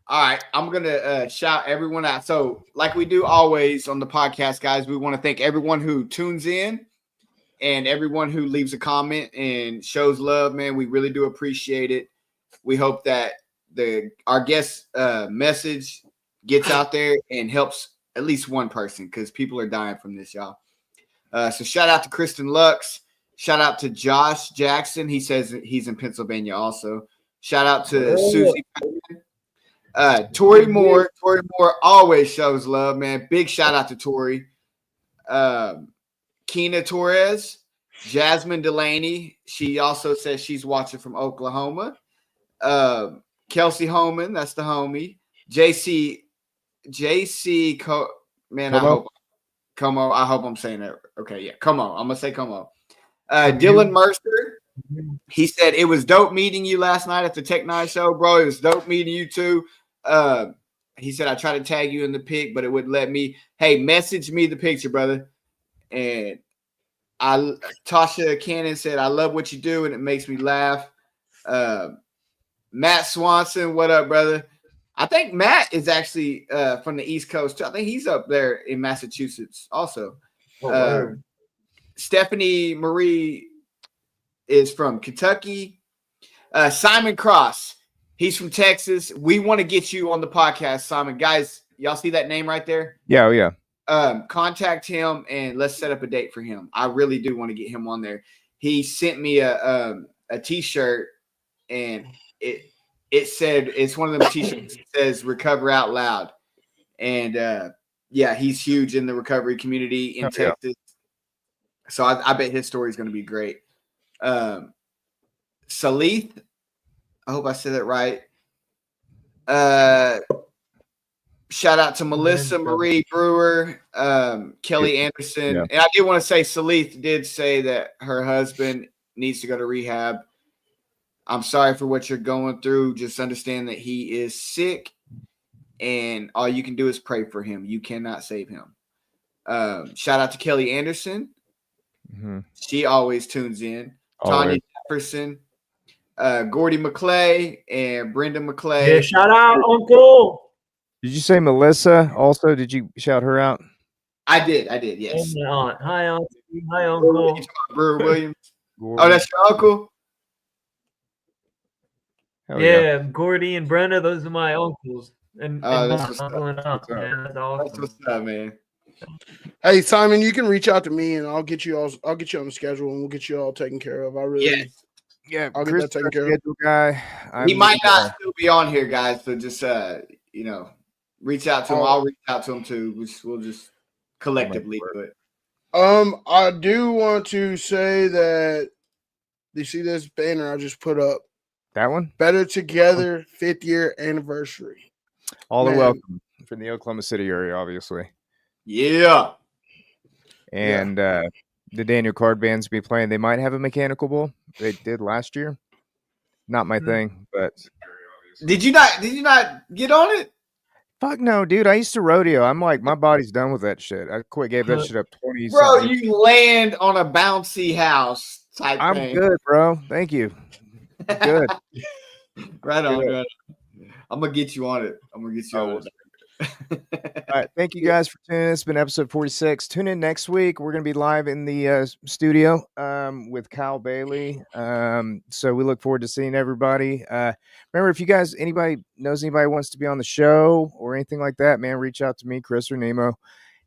All right, I'm going to shout everyone out. So like we do always on the podcast, guys, we want to thank everyone who tunes in and everyone who leaves a comment and shows love, man. We really do appreciate it. We hope that our guest message gets out there and helps at least one person, because people are dying from this, y'all. So shout out to Kristen Lux. Shout out to Josh Jackson. He says he's in Pennsylvania also. Shout out to Susie. Tori Moore. Tori Moore always shows love, man. Big shout out to Tori. Keena Torres. Jasmine Delaney. She also says she's watching from Oklahoma. Kelsey Homan. That's the homie. JC, man, Como. I hope I'm saying that. Okay, yeah, Como. I'm gonna say Como. Dylan Mercer. He said it was dope meeting you last night at the Tech Nine show, bro. It was dope meeting you too. He said I tried to tag you in the pic, but it wouldn't let me. Hey, message me the picture, brother. And Tasha Cannon said I love what you do and it makes me laugh. Matt Swanson, what up, brother? I think Matt is actually from the East Coast too. I think he's up there in Massachusetts also. Stephanie Marie is from Kentucky. Simon Cross, he's from Texas. We want to get you on the podcast, Simon. Guys, y'all see that name right there? Yeah, yeah. Contact him and let's set up a date for him. I really do want to get him on there. He sent me a T-shirt, and it said, it's one of them T-shirts that says "Recover Out Loud," and yeah, he's huge in the recovery community in Texas. Yeah. So I bet his story is going to be great. Salith, I hope I said that right. Shout out to Melissa Marie Brewer, Kelly Anderson. Yeah. And I did want to say Salith did say that her husband needs to go to rehab. I'm sorry for what you're going through. Just understand that he is sick, and all you can do is pray for him. You cannot save him. Shout out to Kelly Anderson. Mhm. She always tunes in. Always. Tanya Jefferson, Gordy McClay, and Brenda McClay. Yeah, shout out, Uncle. Did you say Melissa also? Did you shout her out? I did, yes. And my aunt. Hi, Auntie. Hi, Uncle. Brewer Williams. Gordy? Oh, that's your uncle? Hell Yeah, Gordy and Brenda, those are my uncles. And That's my what's uncle and aunt. Man, that's That's awesome. what's up, man. Hey Simon, you can reach out to me and I'll get you on the schedule and we'll get you all taken care of. I really Yes. Yeah, I'll get Chris that taken is our care of. schedule guy. He I'm might the, not still be on here, guys. So just reach out to him. Oh. I'll reach out to him too. We'll just collectively do it. I do want to say that you see this banner I just put up. that one. Better Together 5th year anniversary. All the Man. welcome from the Oklahoma City area, obviously. Yeah. And the Daniel Card Band's be playing. They might have a mechanical bull. They did last year. Not my thing, but Did you not get on it? fuck no, dude. I used to rodeo. I'm like, my body's done with that shit. I gave that shit up 20. Bro, something. you land on a bouncy house type I'm thing. good, bro. Thank you. Good. Right on, Good. right on. I'm gonna get you on it. All right, thank you guys for tuning in. It's been episode 46. Tune in next week. We're going to be live in the studio with Kyle Bailey. So we look forward to seeing everybody. Remember, if you guys, anybody knows anybody wants to be on the show or anything like that, man, reach out to me, Chris or Nemo.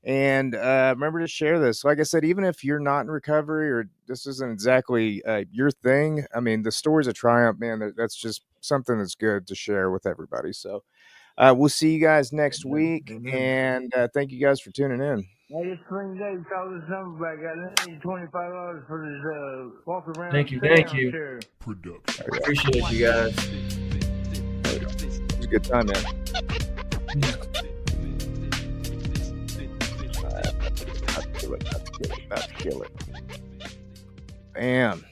And remember to share this. Like I said, even if you're not in recovery or this isn't exactly your thing, I mean, the stories of triumph, man, that's just something that's good to share with everybody. So we'll see you guys next week. And thank you guys for tuning in. I just Swing Dave called this number back. I need $25 for this walk around. Thank you, sit-down thank you. chair. Appreciate you guys. It was a good time, man. About to kill it. Bam.